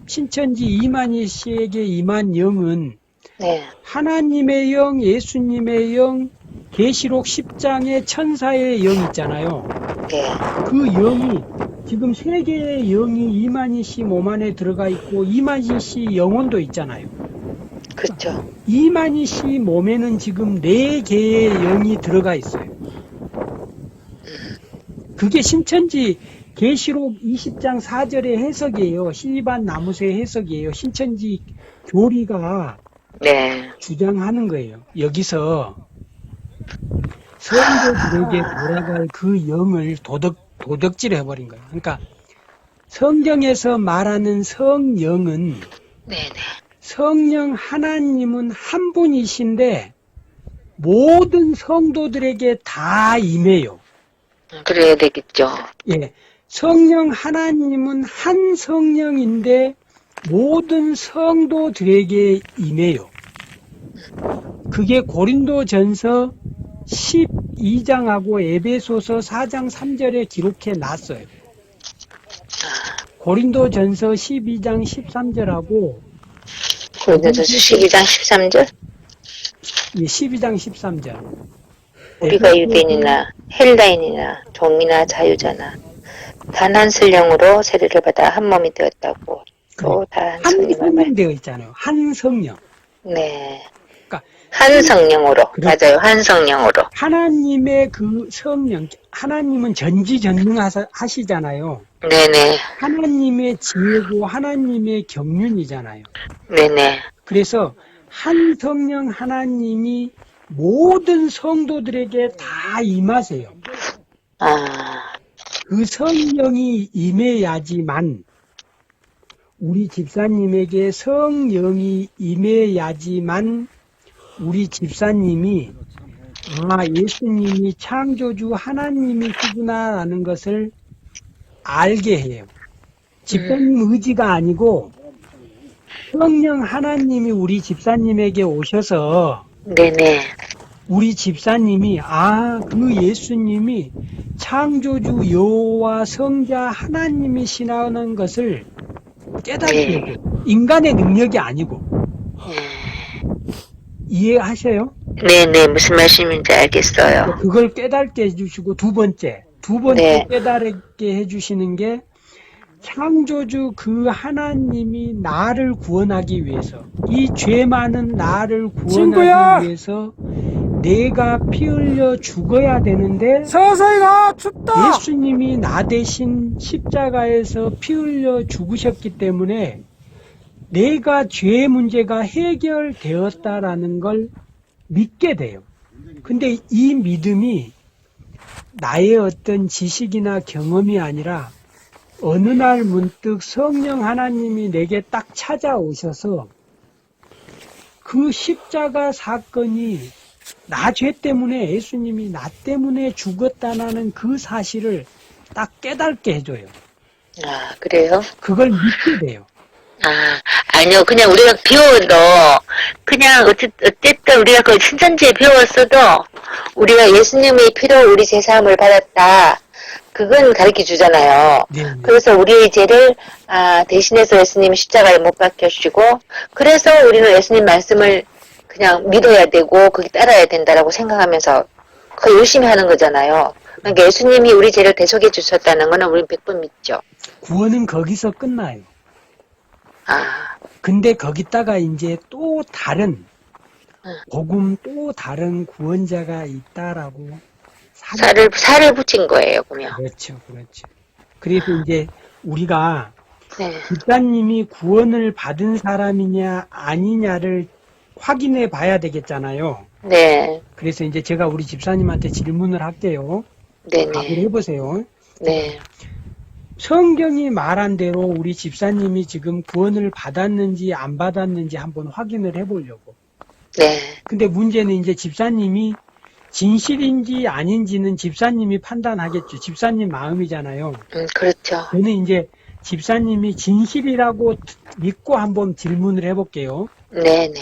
이만희 씨에게 임한 영은 네. 하나님의 영, 예수님의 영, 계시록 10장의 천사의 영 있잖아요. 네. 그 영이 지금 세 개의 영이 이만희 씨 몸 안에 들어가 있고 이만희 씨 영혼도 있잖아요. 그렇죠. 이만희 씨 몸에는 지금 네 개의 영이 들어가 있어요. 그게 신천지 계시록 20장 4절의 해석이에요. 씨반 나무새 해석이에요. 신천지 교리가 네. 주장하는 거예요. 여기서 성도들에게 돌아갈 그 영을 도덕질 해버린 거예요. 그러니까 성경에서 말하는 성령은 네네. 성령 하나님은 한 분이신데 모든 성도들에게 다 임해요. 그래야 되겠죠. 예. 성령 하나님은 한 성령인데 모든 성도들에게 임해요. 그게 고린도전서 12장하고 에베소서 4장 3절에 기록해 놨어요. 고린도전서 12장 13절하고 고린도전서 12장 13절. 예, 12장 13절. 우리가 유대인이나 헬라인이나 종이나 자유자나 단 한 성령으로 세례를 받아 한 몸이 되었다고. 또 다 한 한 성령을 말. 성령 되어 있잖아요. 한 성령. 네. 그러니까 한 성령으로. 그렇죠. 맞아요. 한 성령으로. 하나님의 그 성령, 하나님은 전지전능하시잖아요. 네네. 하나님의 지혜고 하나님의 경륜이잖아요. 네네. 그래서 한 성령 하나님이 모든 성도들에게 다 임하세요. 아, 그 성령이 임해야지만 우리 집사님에게 성령이 임해야지만 우리 집사님이 예수님이 창조주 하나님이시구나라는 것을 알게 해요. 집사님 의지가 아니고 성령 하나님이 우리 집사님에게 오셔서 네네. 우리 집사님이 그 예수님이 창조주 여호와 성자 하나님이시라는 것을 깨닫게 네. 해요. 인간의 능력이 아니고. 이해하셔요? 네네. 무슨 말씀인지 알겠어요. 그걸 깨닫게 해주시고 두 번째 네. 깨닫게 해주시는 게 창조주 그 하나님이 나를 구원하기 위해서 이 죄 많은 나를 구원하기 친구야! 위해서 내가 피 흘려 죽어야 되는데 서서히 가! 춥다! 예수님이 나 대신 십자가에서 피 흘려 죽으셨기 때문에 내가 죄의 문제가 해결되었다라는 걸 믿게 돼요. 근데 이 믿음이 나의 어떤 지식이나 경험이 아니라 어느 날 문득 성령 하나님이 내게 딱 찾아오셔서 그 십자가 사건이 나 죄 때문에 예수님이 나 때문에 죽었다는 그 사실을 딱 깨닫게 해줘요. 아, 그래요? 그걸 믿게 돼요. 아니요. 그냥 우리가 배워도, 그냥 어쨌든 우리가 그 신천지에 배웠어도, 우리가 예수님의 피로 우리 제사함을 받았다. 그건 가르쳐 주잖아요. 네. 그래서 우리의 죄를, 대신해서 예수님이 십자가에 못 박혀주시고, 그래서 우리는 예수님 말씀을 그냥 믿어야 되고, 거기 따라야 된다라고 생각하면서, 그 열심히 하는 거잖아요. 그러니까 예수님이 우리 죄를 대속해 주셨다는 거는 우리는 100% 믿죠. 구원은 거기서 끝나요. 아, 근데 거기다가 이제 또 다른 복음 또 다른 구원자가 있다라고 살을 붙인 거예요, 그러면. 그렇죠. 그래서 이제 우리가 네. 집사님이 구원을 받은 사람이냐 아니냐를 확인해 봐야 되겠잖아요. 네. 그래서 이제 제가 우리 집사님한테 질문을 할게요. 답을 네네. 해보세요. 네. 성경이 말한 대로 우리 집사님이 지금 구원을 받았는지 안 받았는지 한번 확인을 해보려고. 네. 근데 문제는 이제 집사님이 진실인지 아닌지는 집사님이 판단하겠죠. 집사님 마음이잖아요. 그렇죠. 저는 이제 집사님이 진실이라고 믿고 한번 질문을 해볼게요. 네네.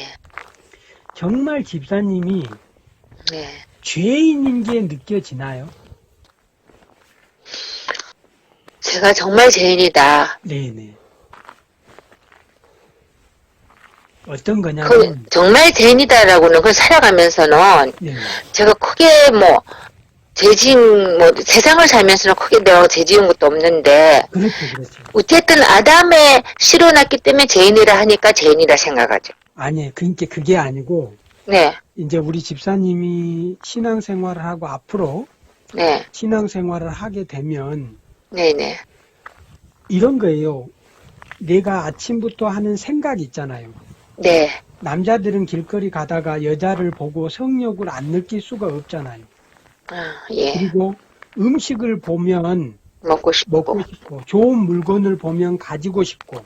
정말 집사님이 네. 죄인인 게 느껴지나요? 제가 정말 죄인이다. 네네. 어떤 거냐면, 정말 죄인이다라고는 그걸 살아가면서는 네. 제가 크게 세상을 살면서는 크게 내가 죄 지은 것도 없는데, 그렇죠. 어쨌든 아담의 씨로 났기 때문에 죄인이라 하니까 죄인이라 생각하죠. 아니, 그러니까 그게 아니고, 네. 이제 우리 집사님이 신앙생활을 하고 앞으로 네. 신앙생활을 하게 되면 네네. 이런 거예요. 내가 아침부터 하는 생각 있잖아요. 네. 남자들은 길거리 가다가 여자를 보고 성욕을 안 느낄 수가 없잖아요. 예. 그리고 음식을 보면 먹고 싶고. 먹고 싶고, 좋은 물건을 보면 가지고 싶고,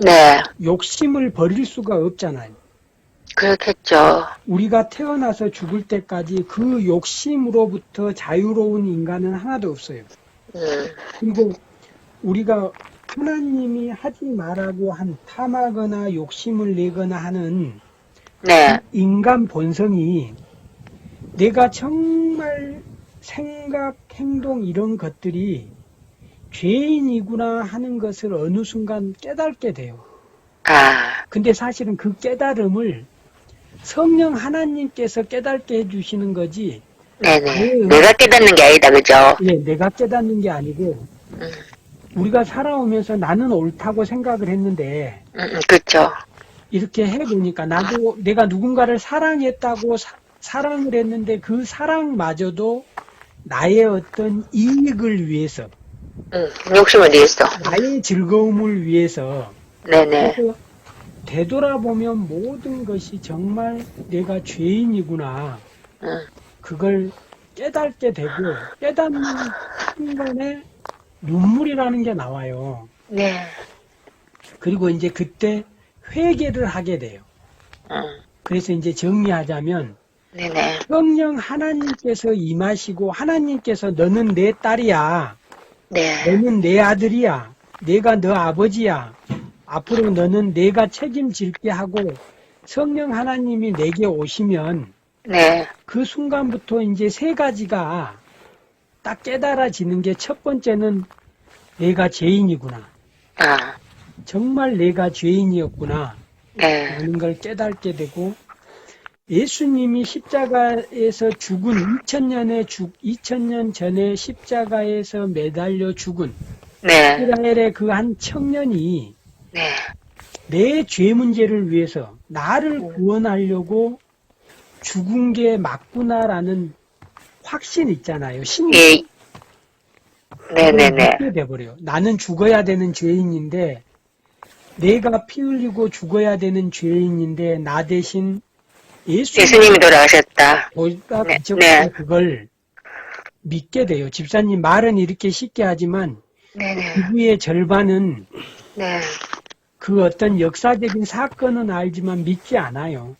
네. 욕심을 버릴 수가 없잖아요. 그렇겠죠. 우리가 태어나서 죽을 때까지 그 욕심으로부터 자유로운 인간은 하나도 없어요. 그리고 우리가 하나님이 하지 말라고 한 탐하거나 욕심을 내거나 하는 네. 인간 본성이 내가 정말 생각, 행동 이런 것들이 죄인이구나 하는 것을 어느 순간 깨닫게 돼요. 아, 근데 사실은 그 깨달음을 성령 하나님께서 깨닫게 해주시는 거지, 네네. 내가 깨닫는 게 아니다, 그죠? 예, 내가 깨닫는 게 아니고, 음, 우리가 살아오면서 나는 옳다고 생각을 했는데, 그렇죠. 이렇게 해보니까 나도 내가 누군가를 사랑했다고 사랑을 했는데 그 사랑마저도 나의 어떤 이익을 위해서, 욕심을 내서. 나의 즐거움을 위해서, 네네. 그래서 되돌아보면 모든 것이 정말 내가 죄인이구나. 그걸 깨닫게 되고, 깨닫는 순간에 눈물이라는 게 나와요. 네. 그리고 이제 그때 회개를 하게 돼요. 그래서 이제 정리하자면, 네네. 성령 하나님께서 임하시고, 하나님께서 너는 내 딸이야. 네. 너는 내 아들이야. 내가 너 아버지야. 앞으로 너는 내가 책임질게 하고, 성령 하나님이 내게 오시면, 네. 그 순간부터 이제 세 가지가 딱 깨달아지는 게 첫 번째는 내가 죄인이구나. 아, 정말 내가 죄인이었구나. 네. 라는 걸 깨닫게 되고, 예수님이 십자가에서 죽은 2000년 전에 십자가에서 매달려 죽은 네. 이스라엘의 그 한 청년이 네. 내 죄 문제를 위해서 나를 구원하려고 죽은 게 맞구나라는 확신 있잖아요. 신이 예. 네네네. 믿게 돼버려요. 나는 죽어야 되는 죄인인데, 내가 피 흘리고 죽어야 되는 죄인인데 나 대신 예수님이 돌아가셨다. 보다 네, 비춰서 네. 그걸 믿게 돼요. 집사님 말은 이렇게 쉽게 하지만 네네. 기부의 절반은 네. 그 어떤 역사적인 사건은 알지만 믿지 않아요.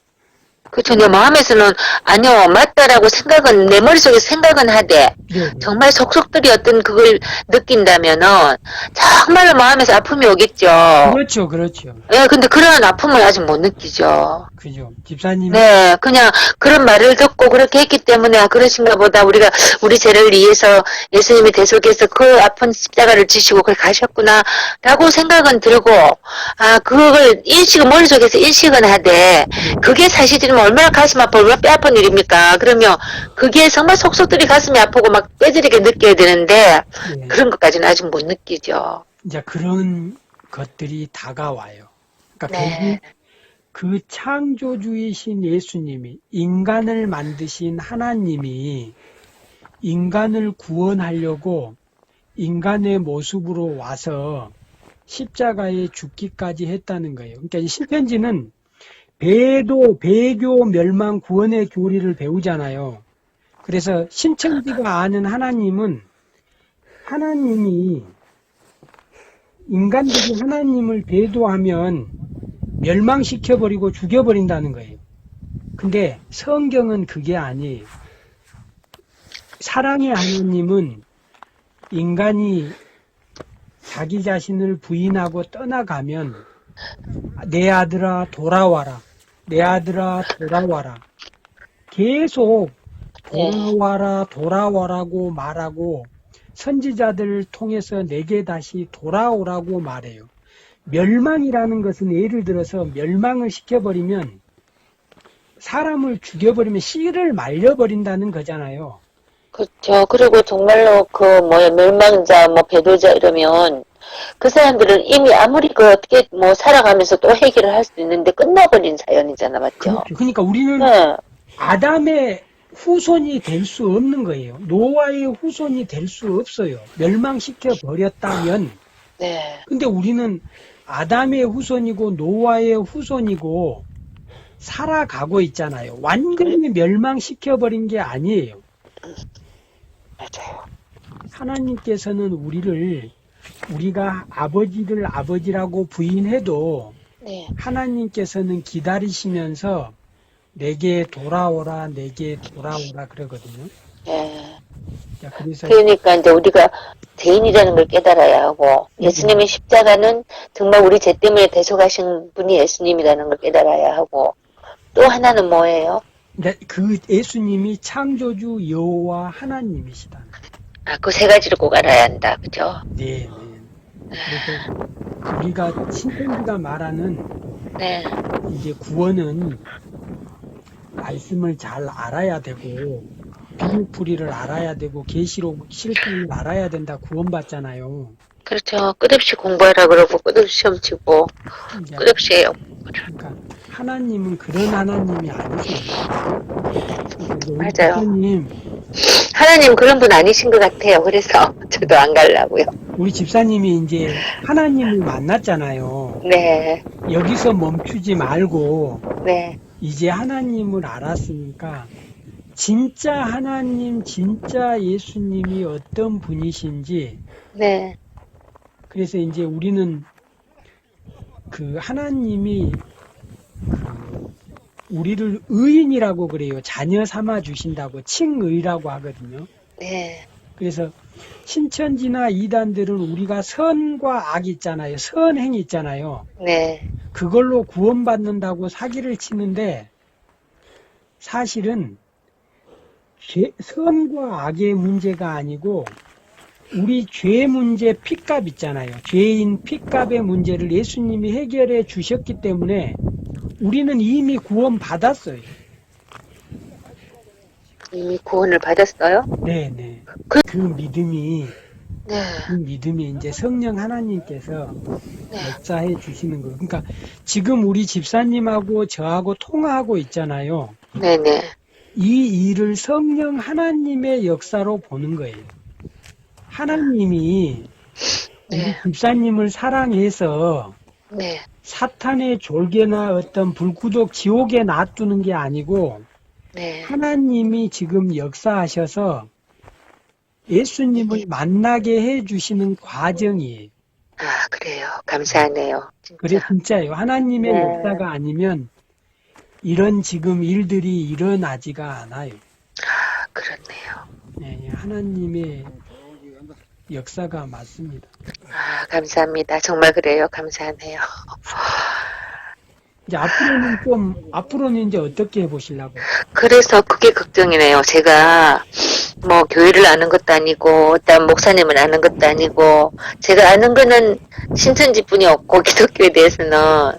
그쵸. 내 마음에서는, 아니요, 맞다라고 생각은, 내 머릿속에 생각은 하되, 네. 정말 속속들이 어떤 그걸 느낀다면은, 정말로 마음에서 아픔이 오겠죠. 그렇죠, 그렇죠. 예, 근데 그런 아픔을 아직 못 느끼죠. 그죠. 집사님, 네, 그냥 그런 말을 듣고 그렇게 했기 때문에 아, 그러신가 보다. 우리가 우리 죄를 위해서 예수님이 대속해서 그 아픈 십자가를 지시고 그걸 가셨구나 라고 생각은 들고, 아, 그걸 머릿속에서 인식은 하되, 그게 사실이면 얼마나 가슴 아프고 얼마나 뼈 아픈 일입니까? 그러면 그게 정말 속속들이 가슴이 아프고 막 뼈저리게 느껴야 되는데, 네. 그런 것까지는 아직 못 느끼죠. 이제 그런 것들이 다가와요. 그러니까 네. 결국 그 창조주이신 예수님이, 인간을 만드신 하나님이 인간을 구원하려고 인간의 모습으로 와서 십자가에 죽기까지 했다는 거예요. 그러니까 이 신편지는 배교, 멸망, 구원의 교리를 배우잖아요. 그래서 신천지가 아는 하나님은, 하나님이, 인간들이 하나님을 배도하면 멸망시켜버리고 죽여버린다는 거예요. 근데 성경은 그게 아니에요. 사랑의 하나님은 인간이 자기 자신을 부인하고 떠나가면 내 아들아 돌아와라. 내 아들아 돌아와라. 계속 돌아와라 돌아와라고 말하고 선지자들을 통해서 내게 다시 돌아오라고 말해요. 멸망이라는 것은 예를 들어서 멸망을 시켜버리면 사람을 죽여버리면 씨를 말려버린다는 거잖아요. 그렇죠. 그리고 정말로 멸망자, 배도자 이러면 그 사람들은 이미 아무리 어떻게 살아가면서 또 해결을 할 수 있는데 끝나버린 사연이잖아, 맞죠? 그렇죠. 그러니까 우리는 네. 아담의 후손이 될 수 없는 거예요. 노아의 후손이 될 수 없어요. 멸망시켜 버렸다면. 네. 근데 우리는 아담의 후손이고 노아의 후손이고 살아가고 있잖아요. 완전히 멸망시켜 버린 게 아니에요. 맞아요. 하나님께서는 우리가 아버지를 아버지라고 부인해도 네. 하나님께서는 기다리시면서 내게 돌아오라, 내게 돌아오라 그러거든요. 예. 자, 그래서 그러니까 이제 우리가 죄인이라는 걸 깨달아야 하고, 예수님의 십자가는 정말 우리 죄 때문에 대속하신 분이 예수님이라는 걸 깨달아야 하고, 또 하나는 뭐예요? 그 예수님이 창조주 여호와 하나님이시다. 아, 그 세 가지를 꼭 알아야 한다. 그죠? 네, 네. 그래서 우리가 신천지가 말하는 네. 이제 구원은 말씀을 잘 알아야 되고 비유풀이를 알아야 되고 계시록 실상을 알아야 된다 구원받잖아요. 그렇죠. 끝없이 공부하라 그러고, 끝없이 시험 치고, 이제 끝없이 해요. 그러니까 하나님은 그런 하나님이 아니세요. 맞아요. 집사님, 하나님 그런 분 아니신 것 같아요. 그래서 저도 안 가려고요. 우리 집사님이 이제 하나님을 만났잖아요. 네. 여기서 멈추지 말고 네. 이제 하나님을 알았으니까 진짜 하나님, 진짜 예수님이 어떤 분이신지 네. 그래서 이제 우리는 그 하나님이 우리를 의인이라고 그래요. 자녀 삼아 주신다고 칭의라고 하거든요. 네. 그래서 신천지나 이단들은 우리가 선과 악 있잖아요. 선행 있잖아요. 네. 그걸로 구원받는다고 사기를 치는데 사실은 선과 악의 문제가 아니고 우리 죄 문제 핏값 있잖아요. 죄인 핏값의 문제를 예수님이 해결해 주셨기 때문에 우리는 이미 구원받았어요. 이미 구원을 받았어요? 네네. 그- 그 믿음이 네. 그 믿음이 이제 성령 하나님께서 네. 역사해 주시는 거예요. 그러니까 지금 우리 집사님하고 저하고 통화하고 있잖아요. 네네. 이 일을 성령 하나님의 역사로 보는 거예요. 하나님이 우리 네. 집사님을 사랑해서 네. 사탄의 졸개나 어떤 불구독 지옥에 놔두는 게 아니고 네. 하나님이 지금 역사하셔서 예수님을 만나게 해주시는 과정이에요. 아, 그래요. 감사하네요. 진짜. 그래 진짜예요. 하나님의 네. 역사가 아니면 이런 지금 일들이 일어나지가 않아요. 아, 그렇네요. 네, 하나님의 역사가 맞습니다. 아, 감사합니다. 정말 그래요. 감사하네요. 이제 앞으로는 이제 어떻게 해보시려고? 그래서 그게 걱정이네요. 제가 뭐 교회를 아는 것도 아니고 어떤 목사님을 아는 것도 아니고 제가 아는 거는 신천지뿐이 없고 기독교에 대해서는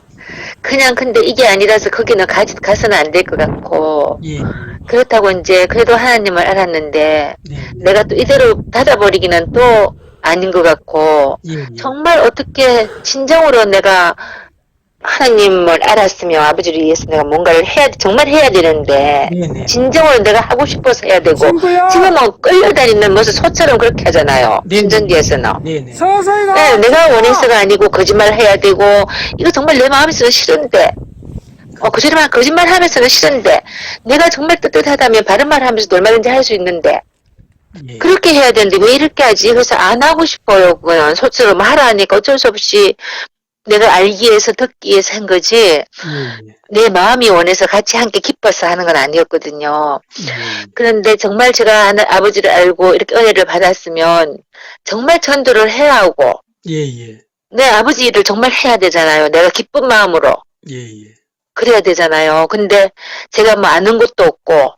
그냥 근데 이게 아니라서 거기는 가서는 안 될 것 같고 예, 그렇다고 이제 그래도 하나님을 알았는데 네, 내가 또 이대로 닫아버리기는 또 아닌 것 같고 예, 예. 정말 어떻게 진정으로 내가 하나님을 알았으면 아버지를 위해서 내가 뭔가를 정말 해야 되는데 네네. 진정으로 내가 하고 싶어서 해야 되고 친구야! 지금은 끌려다니는 무슨 소처럼 그렇게 하잖아요. 네네. 신천지에서는. 네네. 서서히 가. 네, 내가 원해서가 아니고 거짓말 해야 되고 이거 정말 내 마음에서는 싫은데 거짓말 하면서는 싫은데 내가 정말 뜨뜻하다면 바른 말 하면서 얼마든지 할 수 있는데 예. 그렇게 해야 되는데 왜 이렇게 하지? 그래서 안 하고 싶어요. 그냥 소처럼 하라 하니까 어쩔 수 없이 내가 알기 위해서 듣기 위해서 한 거지 예, 내 마음이 원해서 같이 함께 기뻐서 하는 건 아니었거든요. 예. 그런데 정말 제가 아버지를 알고 이렇게 은혜를 받았으면 정말 전도를 해야 하고 예, 예. 내 아버지 일을 정말 해야 되잖아요. 내가 기쁜 마음으로 예, 예. 그래야 되잖아요. 근데 제가 뭐 아는 것도 없고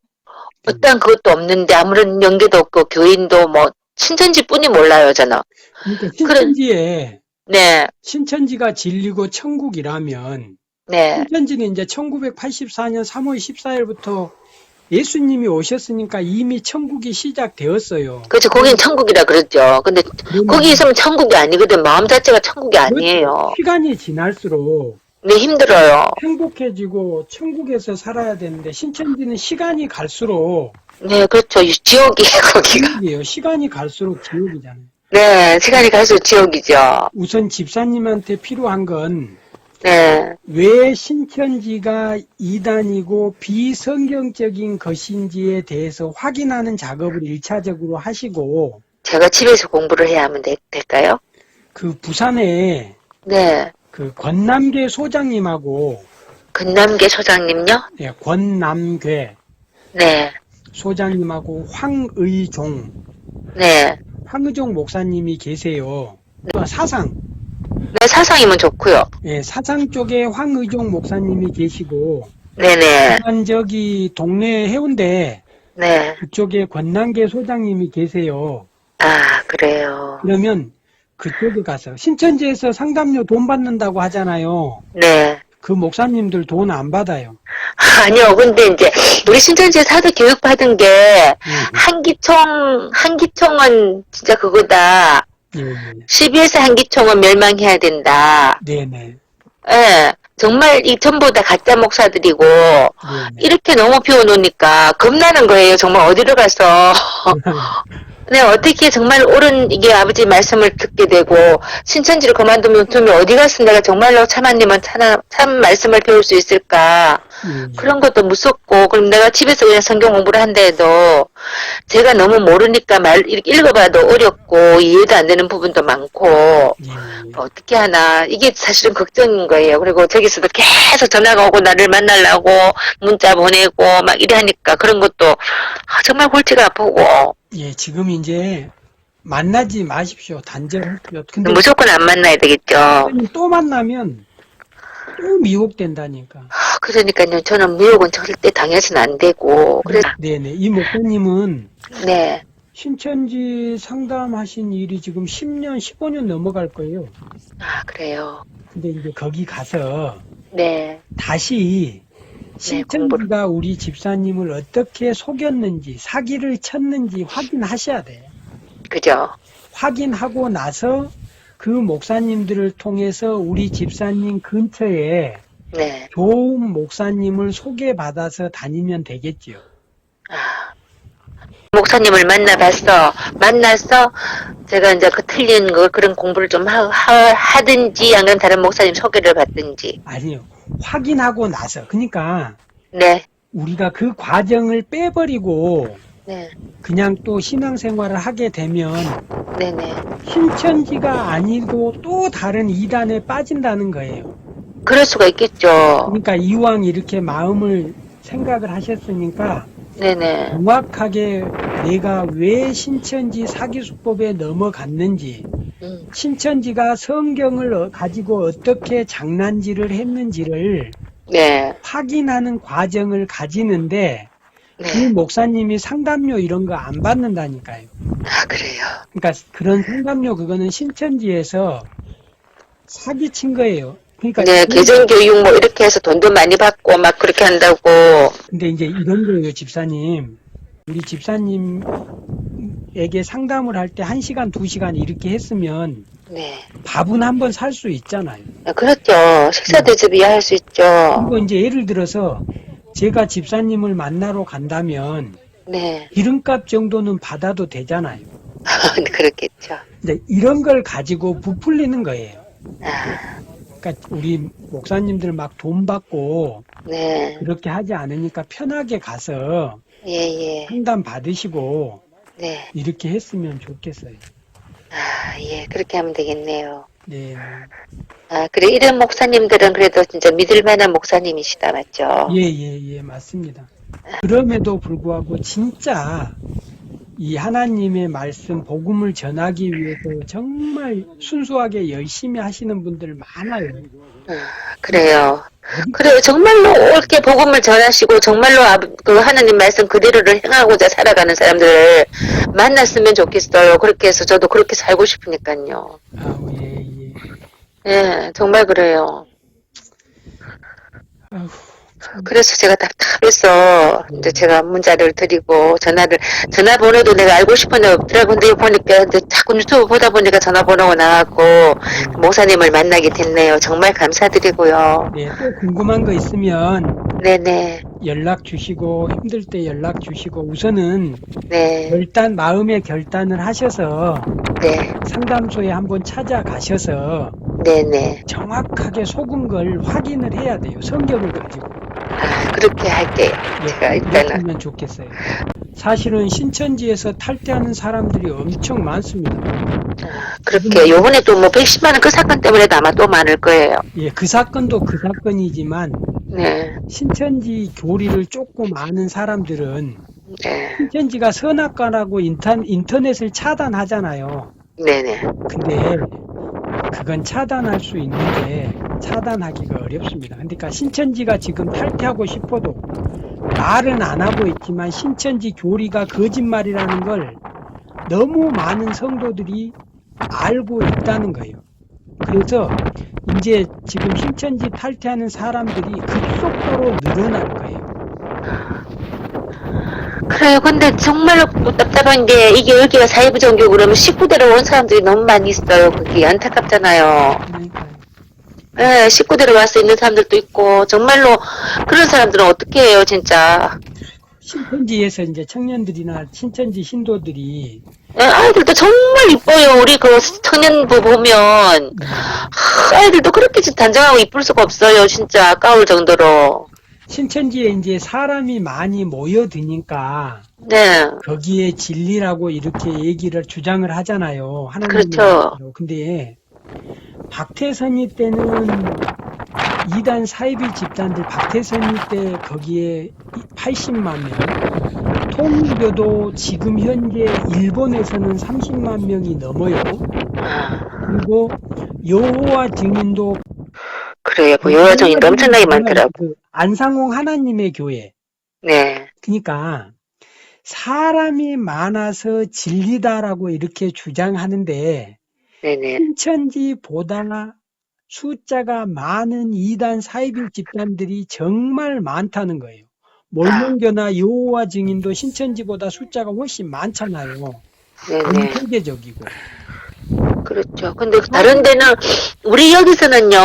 어떠한 그것도 없는데 아무런 연계도 없고 교인도 뭐 신천지뿐이 몰라요 저는. 그러니까 신천지에 네, 신천지가 진리고 천국이라면 네, 신천지는 이제 1984년 3월 14일부터 예수님이 오셨으니까 이미 천국이 시작되었어요. 그렇죠. 거긴 천국이라 그러죠. 근데 그러면 거기 있으면 천국이 아니거든. 마음 자체가 천국이 아니에요. 시간이 지날수록 네, 힘들어요. 행복해지고 천국에서 살아야 되는데 신천지는 시간이 갈수록 네, 그렇죠. 지옥이에요, 거기가. 지옥이에요. 시간이 갈수록 지옥이잖아요. 네, 시간이 갈수록 지옥이죠. 우선 집사님한테 필요한 건 네, 왜 신천지가 이단이고 비성경적인 것인지에 대해서 확인하는 작업을 1차적으로 하시고 제가 집에서 공부를 해야 하면 될까요? 그 부산에 네. 그 권남괴 소장님하고 근남계 소장님요? 예, 권남괴 네. 소장님하고 네. 황의종 목사님이 계세요. 사상, 네, 사상이면 좋고요. 예, 사상 쪽에 황의종 목사님이 계시고, 네네. 부산 저기 동네 해운대 네. 그쪽에 권남계 소장님이 계세요. 아, 그래요. 그러면 그쪽에 가서 신천지에서 상담료 돈 받는다고 하잖아요. 네. 그 목사님들 돈 안 받아요. 아니요, 근데 이제, 우리 신천지에서 하도 교육받은 게, 예, 한기총은 진짜 그거다. 예, 예. 12에서 한기총은 멸망해야 된다. 네네. 예. 정말 이 전부 다 가짜 목사들이고, 네네. 이렇게 너무 비워놓으니까 겁나는 거예요. 정말 어디로 가서. 네, 어떻게 정말 옳은 이게 아버지 말씀을 듣게 되고, 신천지를 그만두면 어디 가서 내가 정말로 하나님은 참 말씀을 배울 수 있을까. 그런 것도 무섭고, 그럼 내가 집에서 그냥 성경 공부를 한다 해도, 제가 너무 모르니까 이렇게 읽어봐도 어렵고, 이해도 안 되는 부분도 많고, 예, 어떻게 하나, 이게 사실은 걱정인 거예요. 그리고 저기서도 계속 전화가 오고, 나를 만나려고, 문자 보내고, 막 이래 하니까, 그런 것도 정말 골치가 아프고, 예, 지금 이제 만나지 마십시오. 단절하십시오. 근데 무조건 안 만나야 되겠죠. 또 만나면 또 미혹된다니까. 그러니까요, 저는 무역은 절대 당해서는 안 되고, 그래서, 네네. 이 목사님은 네. 신천지 상담하신 일이 지금 10년, 15년 넘어갈 거예요. 아, 그래요. 근데 이제 거기 가서 네. 다시 신천지가 우리 집사님을 어떻게 속였는지, 사기를 쳤는지 확인하셔야 돼요. 그죠? 확인하고 나서 그 목사님들을 통해서 우리 집사님 근처에 네. 좋은 목사님을 소개받아서 다니면 되겠지요. 아. 목사님을 만나서, 제가 이제 그 틀린 거, 그런 공부를 좀 하든지, 아니면 다른 목사님 소개를 받든지. 아니요. 확인하고 나서. 그러니까 네. 우리가 그 과정을 빼버리고 네. 그냥 또 신앙생활을 하게 되면 네네. 신천지가 아니고 또 다른 이단에 빠진다는 거예요. 그럴 수가 있겠죠. 그러니까 이왕 이렇게 마음을 생각을 하셨으니까 네네. 정확하게 내가 왜 신천지 사기수법에 넘어갔는지, 신천지가 성경을 가지고 어떻게 장난질을 했는지를 네. 확인하는 과정을 가지는데 네. 그 목사님이 상담료 이런 거 안 받는다니까요. 아, 그래요. 그러니까 그런 상담료 그거는 신천지에서 사기친 거예요. 그러니까 네, 개정교육 뭐 이렇게 해서 돈도 많이 받고 막 그렇게 한다고. 근데 이제 이런 거예요, 집사님. 우리 집사님에게 상담을 할 때 1시간, 2시간 이렇게 했으면 네. 밥은 한번 살 수 있잖아요. 아, 그렇죠. 식사 대접이야 할 수 있죠. 그리고 이제 예를 들어서 제가 집사님을 만나러 간다면 네. 기름값 정도는 받아도 되잖아요. 그렇겠죠. 근데 이런 걸 가지고 부풀리는 거예요. 아, 그러니까 우리 목사님들 막 돈 받고 네. 그렇게 하지 않으니까 편하게 가서 예, 예. 상담 받으시고 네. 이렇게 했으면 좋겠어요. 아, 예. 그렇게 하면 되겠네요. 네. 아, 그래. 이런 목사님들은 그래도 진짜 믿을 만한 목사님이시다, 맞죠? 예, 맞습니다. 그럼에도 불구하고 진짜 이 하나님의 말씀, 복음을 전하기 위해서 정말 순수하게 열심히 하시는 분들 많아요. 그래요. 그래요. 정말로 옳게 복음을 전하시고, 정말로 그 하나님 말씀 그대로를 행하고자 살아가는 사람들을 만났으면 좋겠어요. 그렇게 해서 저도 그렇게 살고 싶으니까요. 아우, 예. 예, 정말 그래요. 아우, 그래서 제가 답답해서 이제 제가 문자를 드리고 전화번호도 내가 알고 싶었는데 없더라고. 근데 보니까 이제 자꾸 유튜브 보다 보니까 전화번호가 나왔고 목사님을 만나게 됐네요. 정말 감사드리고요. 네, 또 궁금한 거 있으면 네네. 연락 주시고 힘들 때 연락 주시고 우선은 네. 마음의 결단을 하셔서 네. 상담소에 한번 찾아가셔서 네네. 정확하게 속은 걸 확인을 해야 돼요. 성경을 가지고. 아, 그렇게 할게요. 제가 일단은. 그러면 좋겠어요. 사실은 신천지에서 탈퇴하는 사람들이 엄청 많습니다. 그렇게 요번에 또 뭐 110만 원 그 사건 때문에도 아마 또 많을 거예요. 예, 그 사건도 그 사건이지만 네, 신천지 교리를 조금 아는 사람들은 네, 신천지가 선악과라고 인터넷을 차단하잖아요. 네네. 근데 그건 차단할 수 있는데 차단하기가 어렵습니다. 그러니까 신천지가 지금 탈퇴하고 싶어도 말은 안 하고 있지만 신천지 교리가 거짓말이라는 걸 너무 많은 성도들이 알고 있다는 거예요. 그래서 이제 지금 신천지 탈퇴하는 사람들이 급속도로 늘어날 거예요. 그래요. 근데 정말로 답답한 게 이게 여기가 사이비 종교 그러면 식구대로 온 사람들이 너무 많이 있어요. 그게 안타깝잖아요. 그러니까 예, 식구대로 와서 있는 사람들도 있고 정말로 그런 사람들은 어떻게 해요, 진짜. 신천지에서 이제 청년들이나 신천지 신도들이 예, 아이들도 정말 이뻐요. 우리 그 청년부 보면 아이들도 그렇게 단정하고 이쁠 수가 없어요. 진짜 아까울 정도로. 신천지에 이제 사람이 많이 모여드니까 네, 거기에 진리라고 이렇게 얘기를 주장을 하잖아요. 하나님의 그렇죠. 말씀으로. 근데 박태선이 때는 이단 사이비 집단들 박태선이 때 거기에 80만 명, 통일교도 지금 현재 일본에서는 30만 명이 넘어요. 그리고 여호와 증인도 그래요. 그 여자정인도 엄청나게 많더라고. 그 안상홍 하나님의 교회. 네, 그러니까 사람이 많아서 진리다라고 이렇게 주장하는데 네네. 신천지보다 숫자가 많은 이단 사이비 집단들이 정말 많다는 거예요. 몰몬교나 여호와 증인도 신천지보다 숫자가 훨씬 많잖아요. 네네. 전 세계적이고. 그렇죠. 근데 다른 데는 우리 여기서는요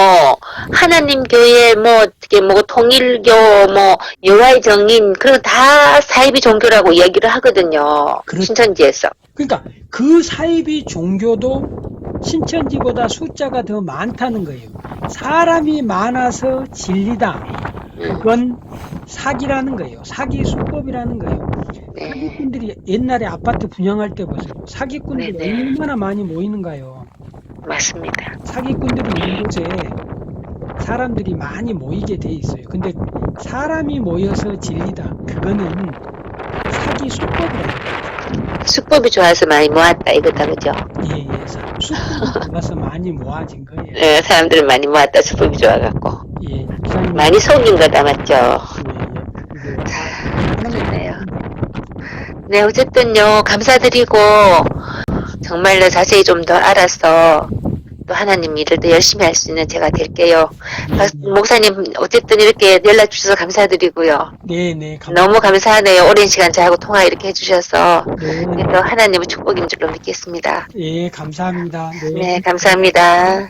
하나님 교회 뭐 어떻게 뭐 통일교 뭐 여호와의 정인 그런 다 사이비 종교라고 이야기를 하거든요. 그렇죠. 신천지에서. 그러니까 그 사이비 종교도 신천지보다 숫자가 더 많다는 거예요. 사람이 많아서 진리다. 그건 사기라는 거예요. 사기 수법이라는 거예요. 네. 사기꾼들이 옛날에 아파트 분양할 때 보세요. 사기꾼들이 네네. 얼마나 많이 모이는가요. 맞습니다. 사기꾼들이 있는 곳에 사람들이 많이 모이게 돼 있어요. 근데 사람이 모여서 진리다. 그거는 사기 수법이라는 거예요. 수법이 좋아서 많이 모았다 이거다 그죠? 예. 수법이 좋아서 많이 모아진 거예요. 네, 사람들을 많이 모았다 수법이 좋아갖고 예. 목사님. 많이 속인 거다 맞죠? 예. 그렇네요. 네, 어쨌든요 감사드리고 정말로 자세히 좀 더 알아서 또 하나님 일을 더 열심히 할 수 있는 제가 될게요. 목사님 어쨌든 이렇게 연락 주셔서 감사드리고요. 네. 너무 감사하네요. 오랜 시간 저하고 통화 이렇게 해주셔서 네. 또 하나님의 축복인 줄로 믿겠습니다. 예, 감사합니다. 네, 감사합니다.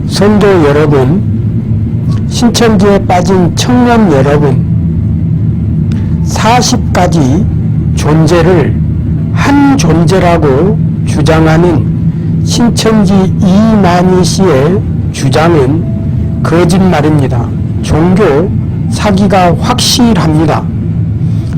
성도 여러분, 신천지에 빠진 청년 여러분, 40가지 존재를 한 존재라고 주장하는 신천지 이만희 씨의 주장은 거짓말입니다. 종교 사기가 확실합니다.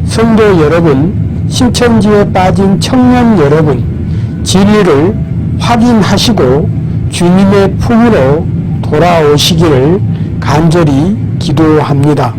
성도 여러분, 신천지에 빠진 청년 여러분, 진리를 확인하시고 주님의 품으로 돌아오시기를 간절히 기도합니다.